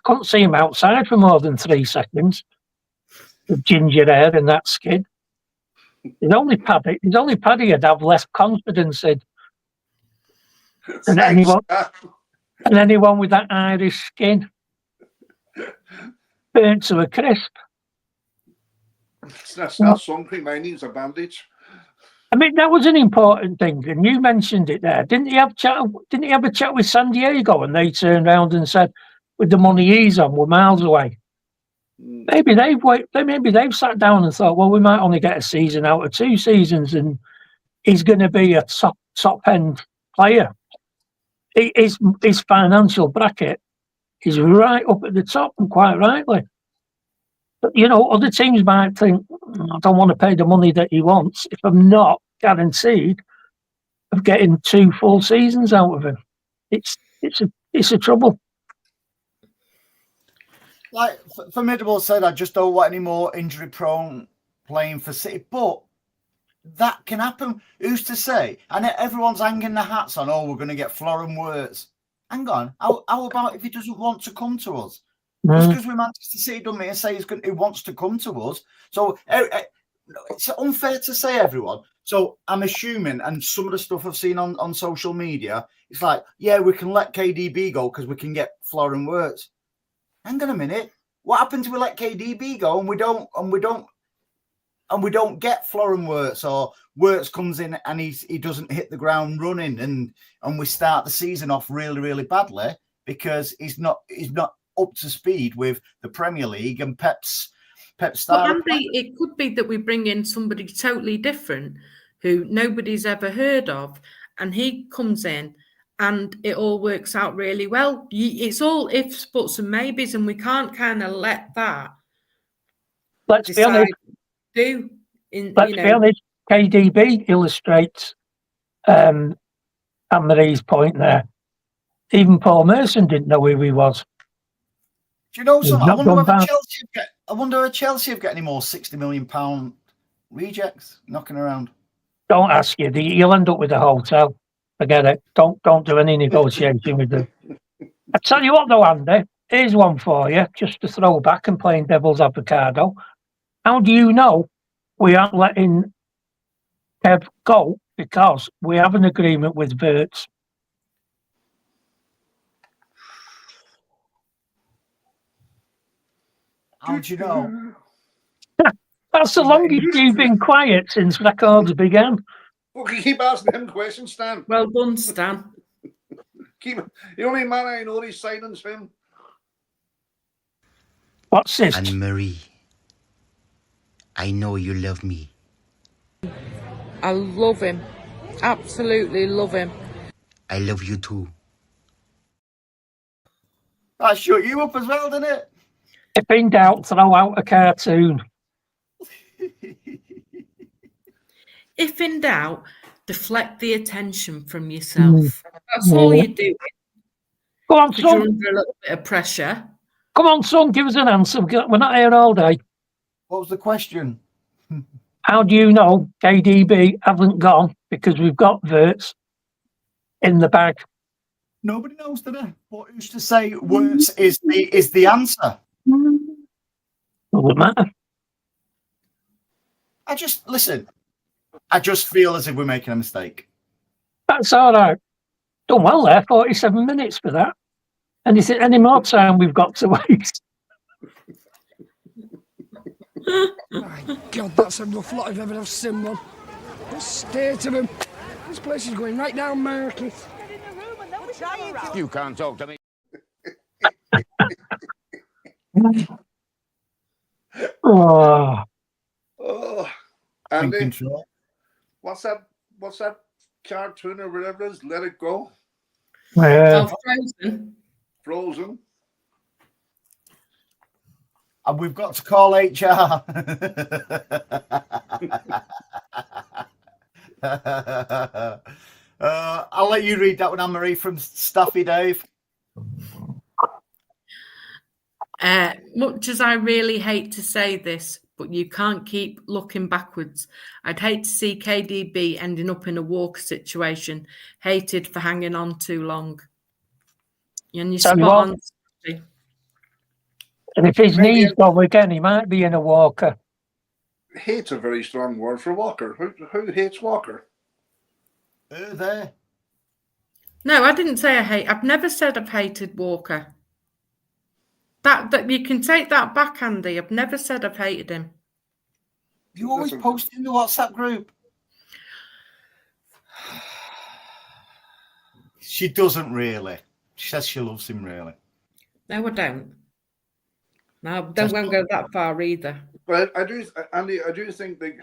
couldn't see him outside for more than 3 seconds. The ginger hair and that skin. He's only Paddy would have less confidence in than anyone with that Irish skin. Burnt to a crisp. That's not sun cream, mate. Needs a bandage. I mean, that was an important thing, and you mentioned it there. Didn't he have a chat with San Diego, and they turned around and said, with the money he's on, we're miles away. Maybe they've sat down and thought, well, we might only get a season out of 2 seasons, and he's going to be a top end player. His financial bracket is right up at the top, and quite rightly. But, other teams might think, I don't want to pay the money that he wants if I'm not guaranteed of getting 2 full seasons out of him. It's a trouble. Like Formidable said, I just don't want any more injury-prone playing for City. But that can happen. Who's to say? And everyone's hanging their hats on, we're going to get Florian Wirtz. Hang on. How about if he doesn't want to come to us? Just because we're Manchester City doesn't mean to say he wants to come to us. So it's unfair to say, everyone. So I'm assuming, and some of the stuff I've seen on social media, it's like, yeah, we can let KDB go because we can get Florian Wirtz. Hang on a minute. What happens if we let KDB go and we don't get Florian Wirtz, or Wirtz comes in and he doesn't hit the ground running, and we start the season off really, really badly because he's not up to speed with the Premier League and Pep's style. It could be that we bring in somebody totally different who nobody's ever heard of, and he comes in and it all works out really well. It's all ifs, buts, and maybes, and we can't kind of let that. Let's be honest. Be honest. KDB illustrates Anne-Marie's point there. Even Paul Merson didn't know who he was. Do you know something? I wonder if Chelsea have got any more £60 million rejects knocking around. Don't ask you. You'll end up with a hotel. Forget it. Don't do any negotiating with them. I tell you what, though, Andy, here's one for you, just to throw back and playing devil's avocado. How do you know we aren't letting Kev go because we have an agreement with Wirtz? How do you know? That's the longest you've been quiet since records began. Well, keep asking him questions, Stan. Well done, Stan. The only man I know is silence him. What's this? Anne-Marie, I know you love me. I love him. Absolutely love him. I love you too. That shut you up as well, didn't it? If in doubt, throw out a cartoon. If in doubt, deflect the attention from yourself. That's all you're doing. Go on, Because you're son. under a little bit of pressure. Come on, son, give us an answer. We're not here all day. What was the question? How do you know KDB haven't gone because we've got Wirtz in the bag? Nobody knows today. But who's to say Wirtz is the answer? Doesn't matter. Listen. I just feel as if we're making a mistake. That's all right. Done well there, 47 minutes for that. And is it any more time we've got to waste? My God, that's a rough lot if ever I've seen one. The state of him. This place is going right down market. You can't talk to me. Oh, Oh, In Andy, control. what's that cartoon or whatever it is? Let It Go. yeah. Frozen. Frozen. And we've got to call HR. I'll let you read that one, Anne-Marie, from Staffy Dave. Much as I really hate to say this, but you can't keep looking backwards. I'd hate to see KDB ending up in a Walker situation, hated for hanging on too long. And you're Tell you spot what. on. Steve. And if his Maybe knees go again, he might be in a walker. Hate's a very strong word for Walker. Who hates Walker? There. No, I didn't say I hate. I've never said I've hated Walker. That you can take that back, Andy. I've never said I've hated him. You always That's a- post in the WhatsApp group. She doesn't really. She says she loves him really. No, I don't. No, don't won't go that far either. But I do, Andy. I do think that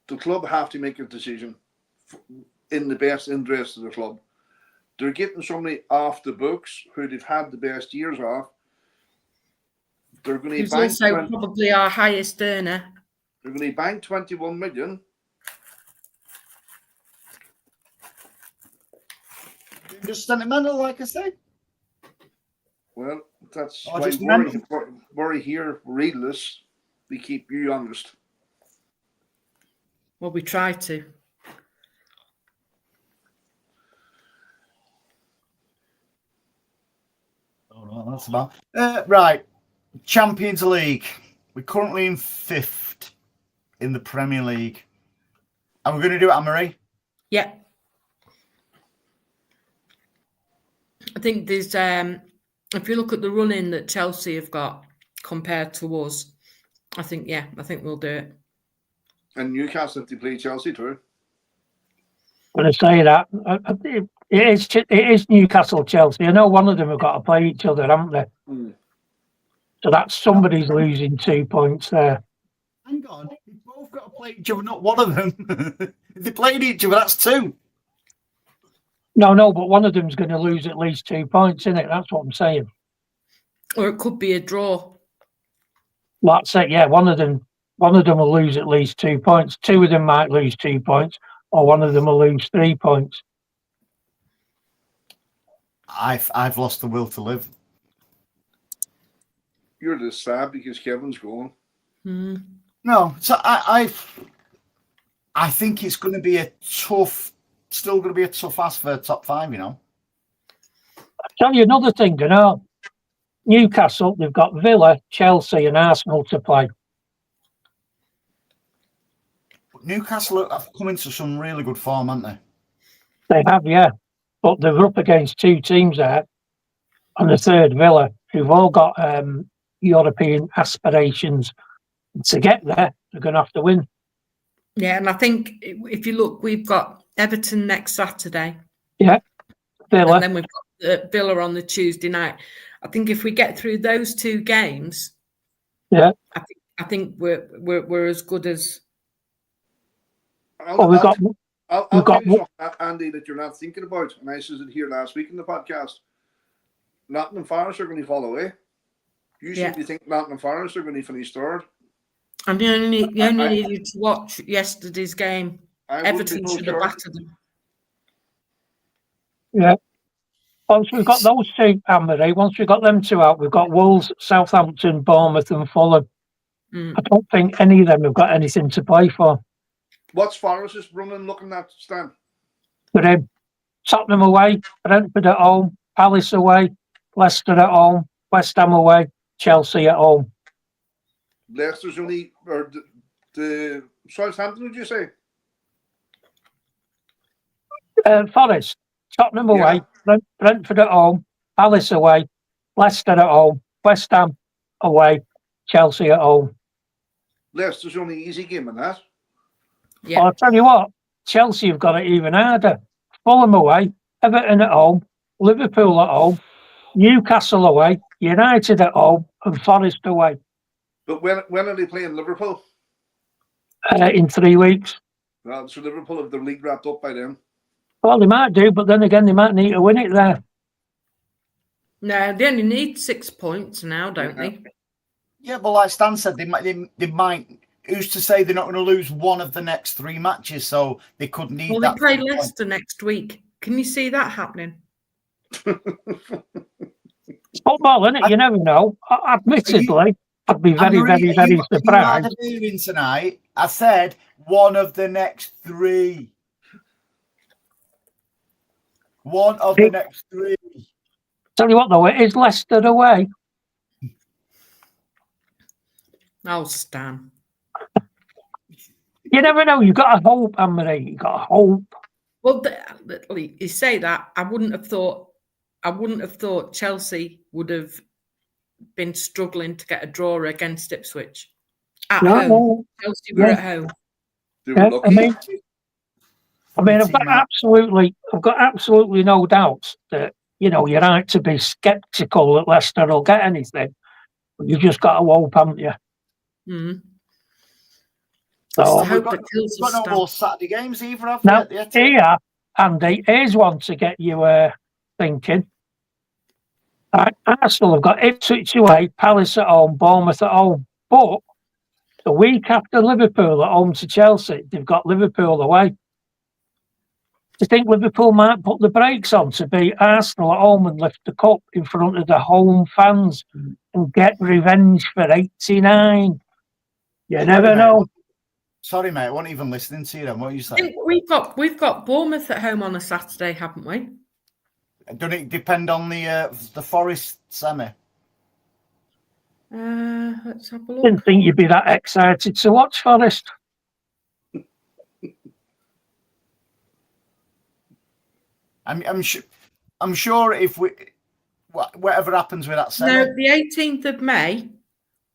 the club have to make a decision in the best interest of the club. They're getting somebody off the books who they've had the best years off. They're going to Who's bank. also probably our highest earner. They're going to bank 21 million. Just sentimental, like I said. Well, that's Oh, why just we're here, readless. We keep you honest. Well, we try to. Oh, no, that's about right. Champions League. We're currently in 5th in the Premier League. And we're going to do it, Anne-Marie. Yeah. I think there's if you look at the run-in that Chelsea have got compared to us, I think we'll do it. And Newcastle, if they play Chelsea too. When I say that, it is Newcastle Chelsea. I know one of them have got to play each other, haven't they? Mm. So that's somebody's losing 2 points there. Hang on. They've both got to play each other, not one of them. If they played each other, that's 2. No, but one of them's going to lose at least 2 points, isn't it? That's what I'm saying. Or it could be a draw. That's it. Yeah, one of them will lose at least 2 points. 2 of them might lose 2 points, or one of them will lose 3 points. I've lost the will to live. You're just sad because Kevin's going. No, so I think it's going to be still going to be a tough ask for top 5, you know. I'll tell you another thing, you know. Newcastle, they've got Villa, Chelsea and Arsenal to play. But Newcastle have come into some really good form, haven't they? They have, yeah. But they're up against 2 teams there. And the third, Villa, who've all got European aspirations. To get there, they're going to have to win. Yeah, and I think if you look, we've got Everton next Saturday. Yeah, Villa. And then we've got Villa on the Tuesday night. I think if we get through those 2 games, yeah, I think we're as good as. we've got I'll tell you something, Andy, that you're not thinking about. And I said it here last week in the podcast. Nottingham Forest are going to fall away. You seem to think Nottingham Forest are going to finish 3rd. And you only needed to watch yesterday's game. Everton should have battered them. Yeah. Once we've got those 2, Anne-Marie, once we've got them 2 out, we've got Wolves, Southampton, Bournemouth and Fulham. I don't think any of them have got anything to play for. What's Forest's running looking at, Stan? But Tottenham away, Brentford at home, Palace away, Leicester at home, West Ham away, Chelsea at home. Leicester's only, or the Southampton, did you say? Forest, Tottenham away, Brentford at home, Palace away, Leicester at home, West Ham away, Chelsea at home. Leicester's the only easy game in that. Yeah. Well, I'll tell you what, Chelsea have got it even harder. Fulham away, Everton at home, Liverpool at home, Newcastle away, United at home, and Forest away. But when are they playing Liverpool? In 3 weeks. Well, so Liverpool have their league wrapped up by then. Well, they might do, but then again, they might need to win it there. No, they only need 6 points now, don't they? Yeah, but like Stan said, they might. Who's to say they're not going to lose one of the next 3 matches? So they could need. Well, that they play 3 points. Leicester next week. Can you see that happening? It's football, isn't it? You never know. Admittedly, I'd be very, very, very surprised. Are you hearing tonight? I said one of the next 3. One of the next 3. Tell you what, though, it is Leicester away. Oh, Stan. You never know. You've got to hope, Anne-Marie. You've got to hope. Well, you say that. I wouldn't have thought Chelsea would have been struggling to get a draw against Ipswich at home. No. Chelsea were at home. They were lucky. I mean, I've got absolutely no doubts that, you know, you're right to be sceptical that Leicester will get anything. But you've just got to hope, haven't you? Mm. So, I hope We've it kills got us. no more Saturday games either, have now, we? here, Andy, here's one to get you thinking. Arsenal have got Ipswich away, Palace at home, Bournemouth at home. But the week after Liverpool at home to Chelsea, they've got Liverpool away. Do you think Liverpool might put the brakes on to beat Arsenal at home and lift the cup in front of the home fans and get revenge for 89? You never know. Sorry, mate. I wasn't even listening to you then. What are you I think saying? we've got Bournemouth at home on a Saturday, haven't we? Doesn't it depend on the Forest semi? Let's have a look. Didn't think you'd be that excited to watch Forest. I'm sure if whatever happens with that semi. No, the 18th of May,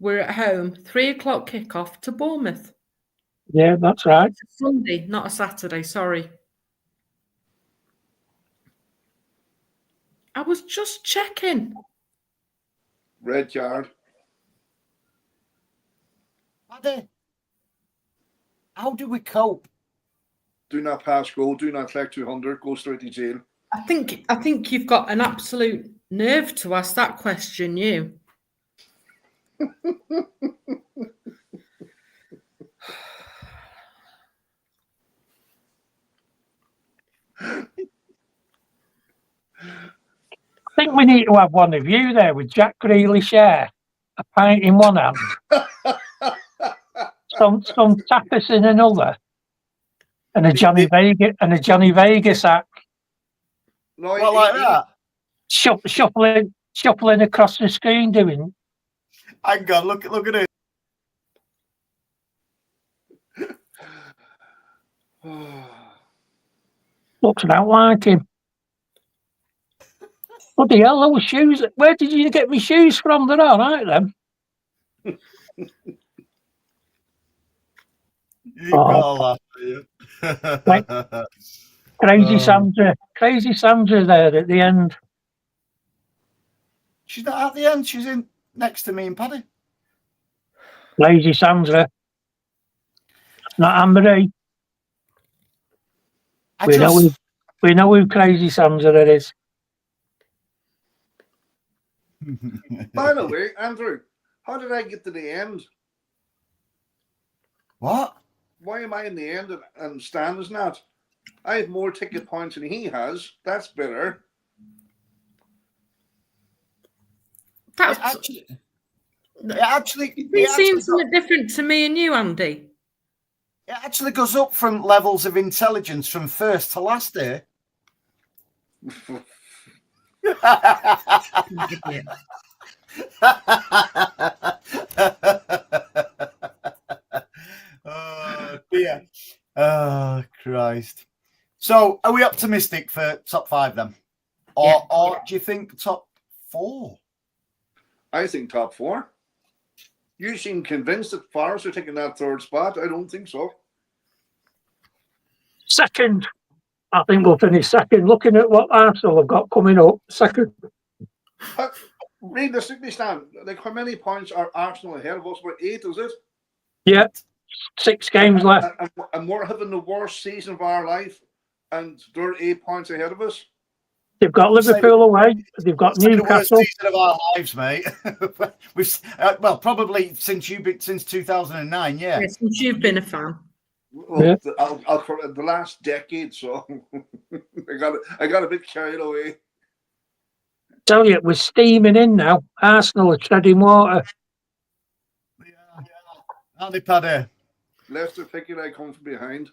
we're at home, 3:00 kickoff to Bournemouth. Yeah, that's right. It's a Sunday, not a Saturday, sorry. I was just checking. Red card. Paddy, how do we cope? Do not pass go. Do not collect 200. Go straight to jail. I think you've got an absolute nerve to ask that question, you. I think we need to have one of you there with Jack Grealish hair, a pint in one hand, some tapas in another, and a Johnny Vegas act. No, What, like that? Shuffling across the screen doing. Hang on, look at it. Looks about like him. Bloody hell, those shoes. Where did you get me shoes from? They're all right, then. You got a laugh, you. Right. Crazy Sandra there at the end. She's not at the end. She's in next to me and Paddy. Crazy Sandra. Not Anne-Marie. We know who Crazy Sandra is. By the way, Andrew, how did I get to the end? What? Why am I in the end and Stan is not? I have more ticket points than he has. That's better. That's It actually seems something different to me and you, Andy. It actually goes up from levels of intelligence from first to last here. dear. Oh, Christ. So, are we optimistic for top 5 then? Or do you think top 4? I think top 4. You seem convinced that Forest are taking that 3rd spot. I don't think so. Second. I think we'll finish second. Looking at what Arsenal have got coming up, second. Realistically, Stan, like how many points are Arsenal ahead of us? About 8, is it? Yeah. 6 games left. And we're having the worst season of our life, and they're 8 points ahead of us. They've got Liverpool away. They've got Newcastle. The worst season of our lives, mate. Well, probably since 2009, yeah. Since you've been a fan. Well, Yeah. the last decade, so I got a bit carried away. Tell you, we're steaming in now. Arsenal are treading water. Yeah. Aren't they, Paddy? Leicester picking, I come from behind.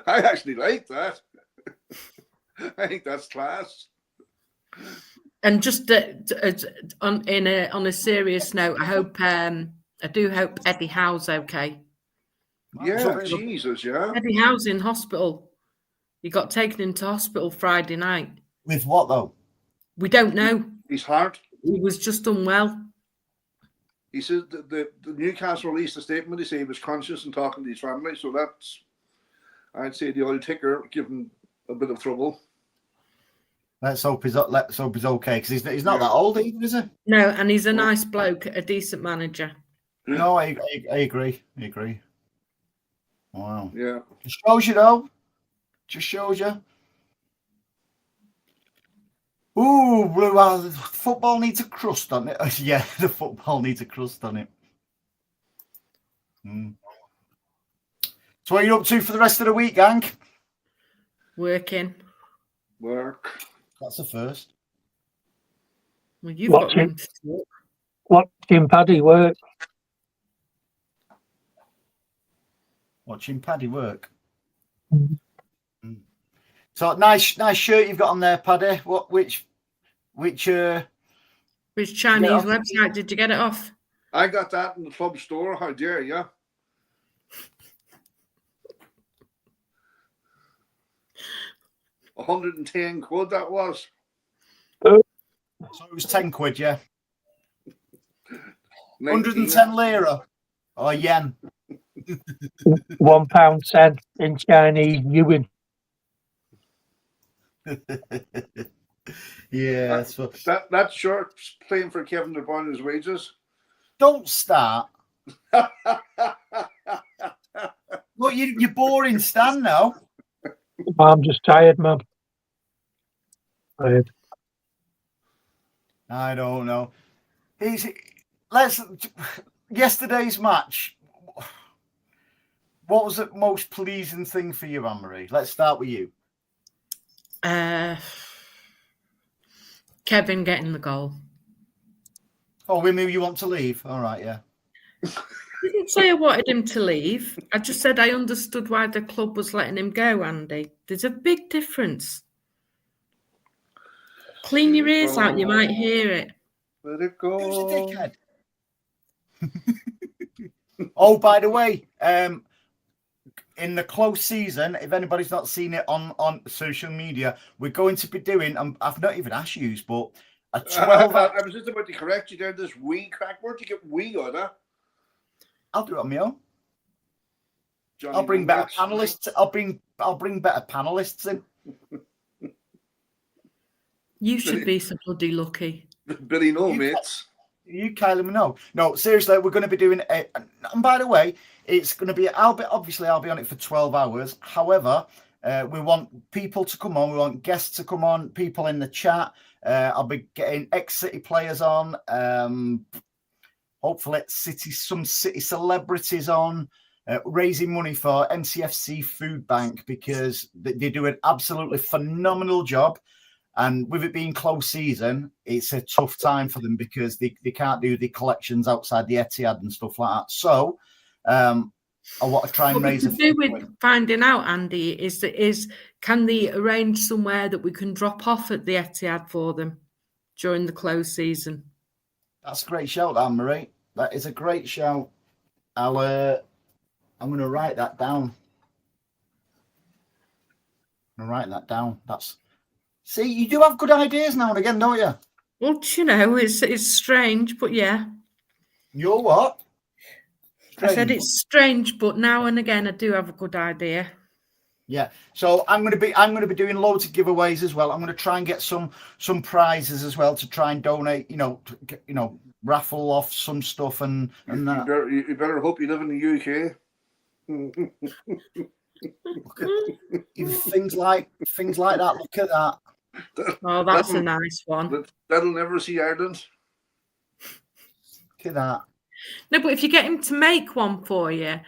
I actually like that. I think that's class. And just on a serious note, I do hope Eddie Howe's okay. Yeah, Jesus, yeah. Eddie Howe's in hospital. He got taken into hospital Friday night. With what, though? We don't know. His heart. He was just unwell. He says the Newcastle released a statement. He said he was conscious and talking to his family. So that's, I'd say, the old ticker give him a bit of trouble. Let's hope he's okay, because he's not that old either, is he? No, and he's a nice bloke, a decent manager. No, I agree. Wow. Yeah. Just shows you, though. Just shows you. Ooh, well, the football needs a crust on it. Yeah, the football needs a crust on it. So what are you up to for the rest of the week, gang? Working. Work. That's the first. Well, you've got room to talk. Watching Paddy work. Watching Paddy work. So nice shirt you've got on there, Paddy. Which Chinese website did you get it off? I got that in the club store. How dare you? £110 that was. So it was 10 quid, yeah. 110 lira or yen. £1.10 in Chinese yuan. Yeah, that shirt's playing for Kevin De Bruyne's wages. Don't start. Look, you're boring, Stan. Now. I'm just tired, man. Tired. I don't know. Yesterday's match. What was the most pleasing thing for you, Anne-Marie? Let's start with you. Kevin getting the goal. Oh, we knew you want to leave. All right, yeah. I didn't say I wanted him to leave. I just said I understood why the club was letting him go, Andy. There's a big difference. Clean your ears out, you might hear it. Let it go. Who's a dickhead? Oh, by the way, in the close season, if anybody's not seen it on social media, we're going to be doing, I've not even asked you, but a 12 I was just about to correct you there. This wee crack. Where'd you get wee out of? I'll do it on my own. Johnny I'll bring better Nuggets. panelists. I'll bring better panelists in. You should be so bloody lucky. Billy, no, mates. You, Kylie, no. No, seriously, we're going to be doing it. And by the way, it's going to be, I'll be on it for 12 hours. However, we want people to come on. We want guests to come on, people in the chat. I'll be getting ex-City players on. Hopefully some City celebrities on, raising money for MCFC Food Bank, because they do an absolutely phenomenal job. And with it being close season, it's a tough time for them because they can't do the collections outside the Etihad and stuff like that. So I want to try and raise. What we could do with finding out, Andy, is can they arrange somewhere that we can drop off at the Etihad for them during the close season? That's a great shout, Anne-Marie. That is a great shout. I'm going to write that down. See, you do have good ideas now and again, don't you? Well, it's strange, but yeah. You're what? I said it's strange, but now and again I do have a good idea. Yeah. So I'm going to be doing loads of giveaways as well. I'm going to try and get some prizes as well to try and donate. Raffle off some stuff and that. You better hope you live in the UK. Look at things like that. Look at that. Oh, that's a nice one. That'll never see Ireland. Look at that. No, but if you get him to make one for you,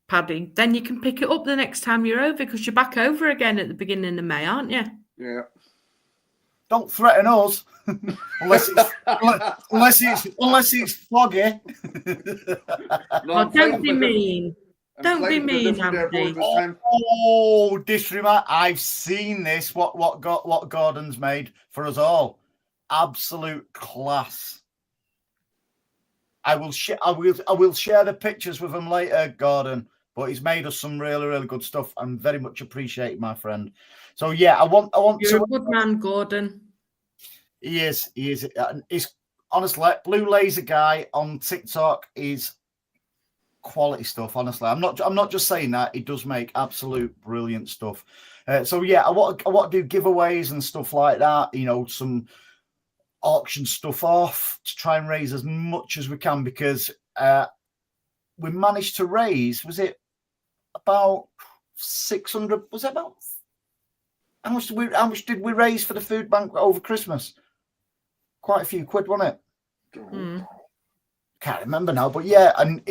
Paddy, then you can pick it up the next time you're over, because you're back over again at the beginning of May, aren't you? Yeah. Don't threaten us, unless it's foggy. No, don't be mean. Don't be mean, Andy. Oh, disremind! I've seen this. What Gordon's made for us all. Absolute class. I will share the pictures with him later, Gordon. But he's made us some really, really good stuff. I'm very much appreciated, my friend. So yeah, I want. You're a good man, Gordon. He is. He's honestly, Blue Laser Guy on TikTok is quality stuff. Honestly, I'm not just saying that. He does make absolute brilliant stuff. So yeah, I want to do giveaways and stuff like that. Some auction stuff off to try and raise as much as we can, because we managed to raise, was it about 600? Was it about how much did we raise for the food bank over Christmas? Quite a few quid, wasn't it? Can't remember now, but yeah, and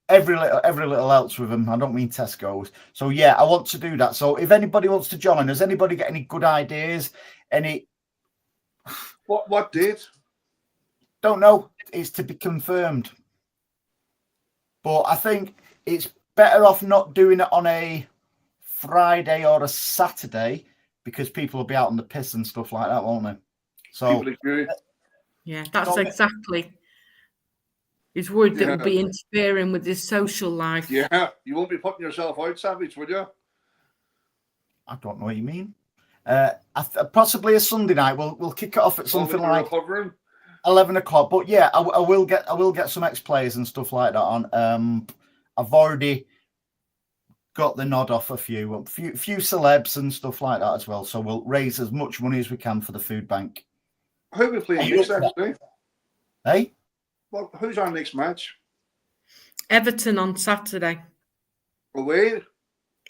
every little helps with them. I don't mean Tesco's. So yeah, I want to do that. So if anybody wants to join, does anybody get any good ideas? Any what date? Don't know. It's to be confirmed. But I think it's better off not doing it on a Friday or a Saturday, because people will be out on the piss and stuff like that, won't they? So yeah, that's exactly. He's worried that we'll be interfering with his social life. Yeah, you won't be putting yourself out, Savage, will you? I don't know what you mean. Possibly a Sunday night. We'll kick it off at something like 11 o'clock. But yeah, I will get some ex-players and stuff like that on. I've already got the nod off a few celebs and stuff like that as well. So we'll raise as much money as we can for the food bank. Who are we playing next, actually? Hey? Well, who's our next match? Everton on Saturday. Away.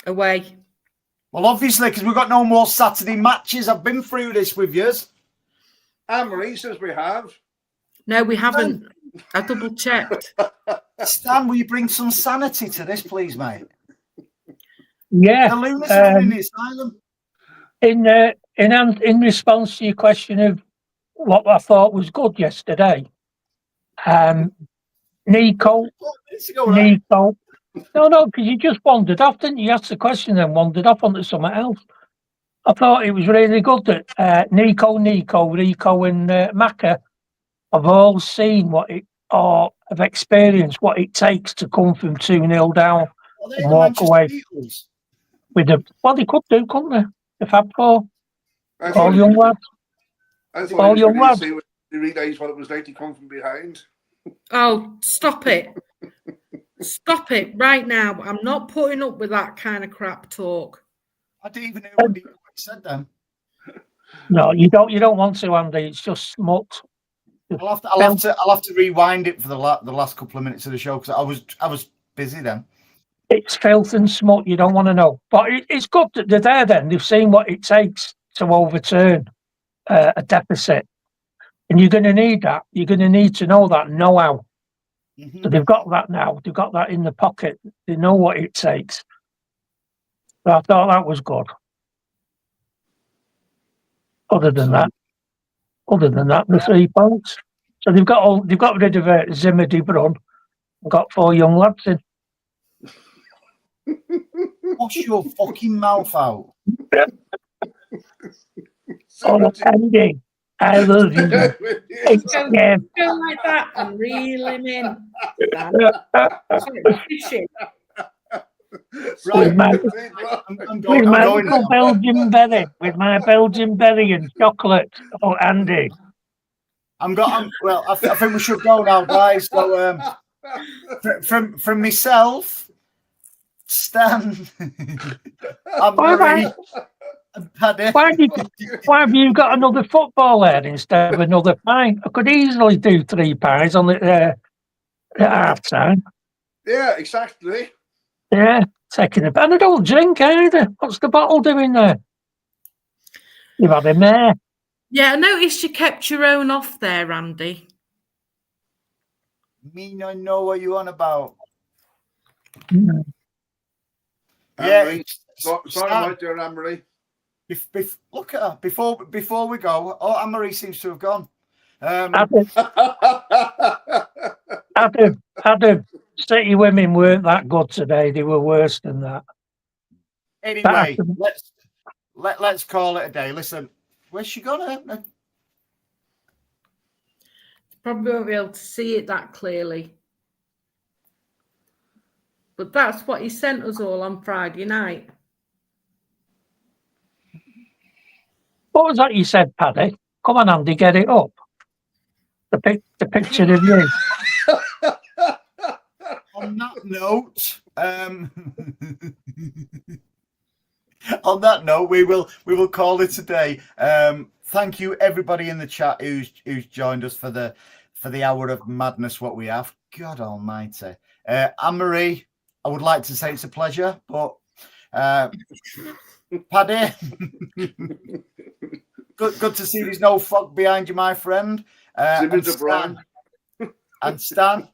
Well, obviously, because we've got no more Saturday matches. I've been through this with yous. Anne-Marie says we have. No, we haven't. I double checked. Stan, will you bring some sanity to this, please, mate? Yeah. The lunacy in the asylum. In response to your question of what I thought was good yesterday, Nico. No, because you just wandered off, didn't you? You asked the question and wandered off onto something else. I thought it was really good that Nico, Rico, and Maka have all seen have experienced what it takes to come from 2-0 down and walk away with they could do, couldn't they? The Fab Four. All young lads. All young lads. They realised what it was like to come from behind. Oh, stop it. Stop it right now. I'm not putting up with that kind of crap talk. I didn't even know what he said then. No, you don't want to, Andy. It's just smut. I'll have to rewind it for the last couple of minutes of the show, because I was busy then. It's filth and smut. You don't want to know, but it's good that they're there. Then they've seen what it takes to overturn a deficit, and you're going to need that. You're going to need to know that know-how. Mm-hmm. So they've got that now. They've got that in the pocket. They know what it takes. So I thought that was good. Other than that, the 3 points. So they've got rid of Zimmer, De Bruyne, and got 4 young lads in. Wash your fucking mouth out. Oh, Andy. I love you. It's Go, Kev. go like that and reel him in. Dan. Sorry, fishing. Right, With my, I'm with my going little now. Belgian berry. With my Belgian berry and chocolate. Oh, Andy. Well, I think we should go now, guys. So, from myself, Stan, Anne-Marie, and Paddy. Why have you got another football there instead of another pie? I could easily do 3 pies on the at half time. Yeah, exactly. Yeah, taking a and I don't drink either. What's the bottle doing there? You've had a mare. Yeah, I noticed you kept your own off there, Andy. Me not know what you on about. Mm. Yeah, Anne-Marie, sorry about there, Anne-Marie. Look at her. Before we go, Anne-Marie seems to have gone. Adam, City women weren't that good today. They were worse than that. Anyway, let's call it a day. Listen, where's she gone? Probably won't be able to see it that clearly. But that's what he sent us all on Friday night. What was that you said, Paddy? Come on, Andy, get it up. The picture of you. On that note, we will call it a day. Thank you everybody in the chat who's joined us for the hour of madness. What we have, God Almighty, Anne-Marie, I would like to say it's a pleasure, but Paddy, good to see there's no fog behind you, my friend. And Stan,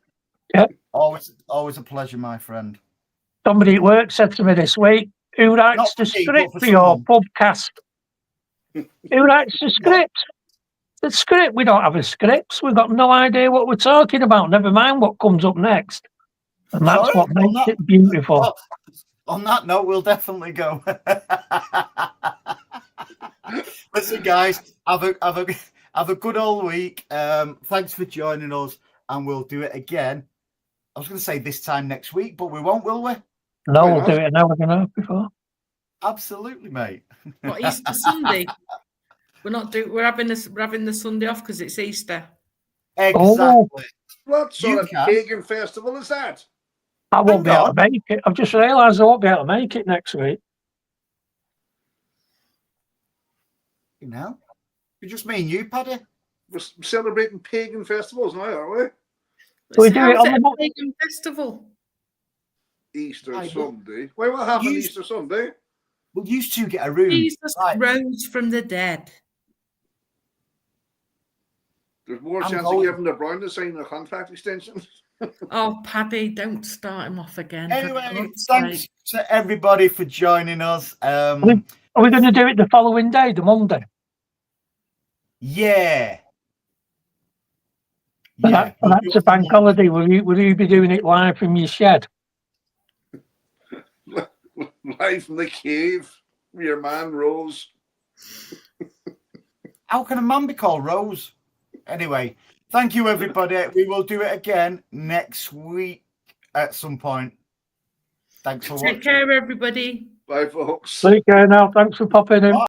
Yep. Always a pleasure, my friend. Somebody at work said to me this week, who writes the script for your PUBcast? Who writes the script? The script? We don't have a script. We've got no idea what we're talking about. Never mind what comes up next. And that's what makes it beautiful. On that note, we'll definitely go. Listen, guys, have a good old week. Thanks for joining us, and we'll do it again. I was going to say this time next week, but we won't, will we? No, we'll do it an hour and a half before. Absolutely, mate. What, Easter Sunday? We're having the Sunday off because it's Easter. Exactly. Oh. What sort of pagan festival is that? I won't be able to make it. I've just realised I won't be able to make it next week. You know? It's just me and you, Paddy. We're celebrating pagan festivals now, are we? So we do it on the pagan festival. Easter Sunday. Wait, what happened Easter Sunday? Well, you two get a room. Jesus rose from the dead. There's more chance of Kevin De Bruyne to sign a contract extension. Oh, Paddy, don't start him off again. Anyway, thanks to everybody for joining us. Are we going to do it the following day, the Monday? Yeah. That's a bank holiday. Will you be doing it live from your shed? Live from the cave, your man Rose. How can a man be called Rose? Anyway, thank you, everybody. We will do it again next week at some point. Thanks for watching. Take care, everybody. Bye, folks. Take care now. Thanks for popping in. Bye.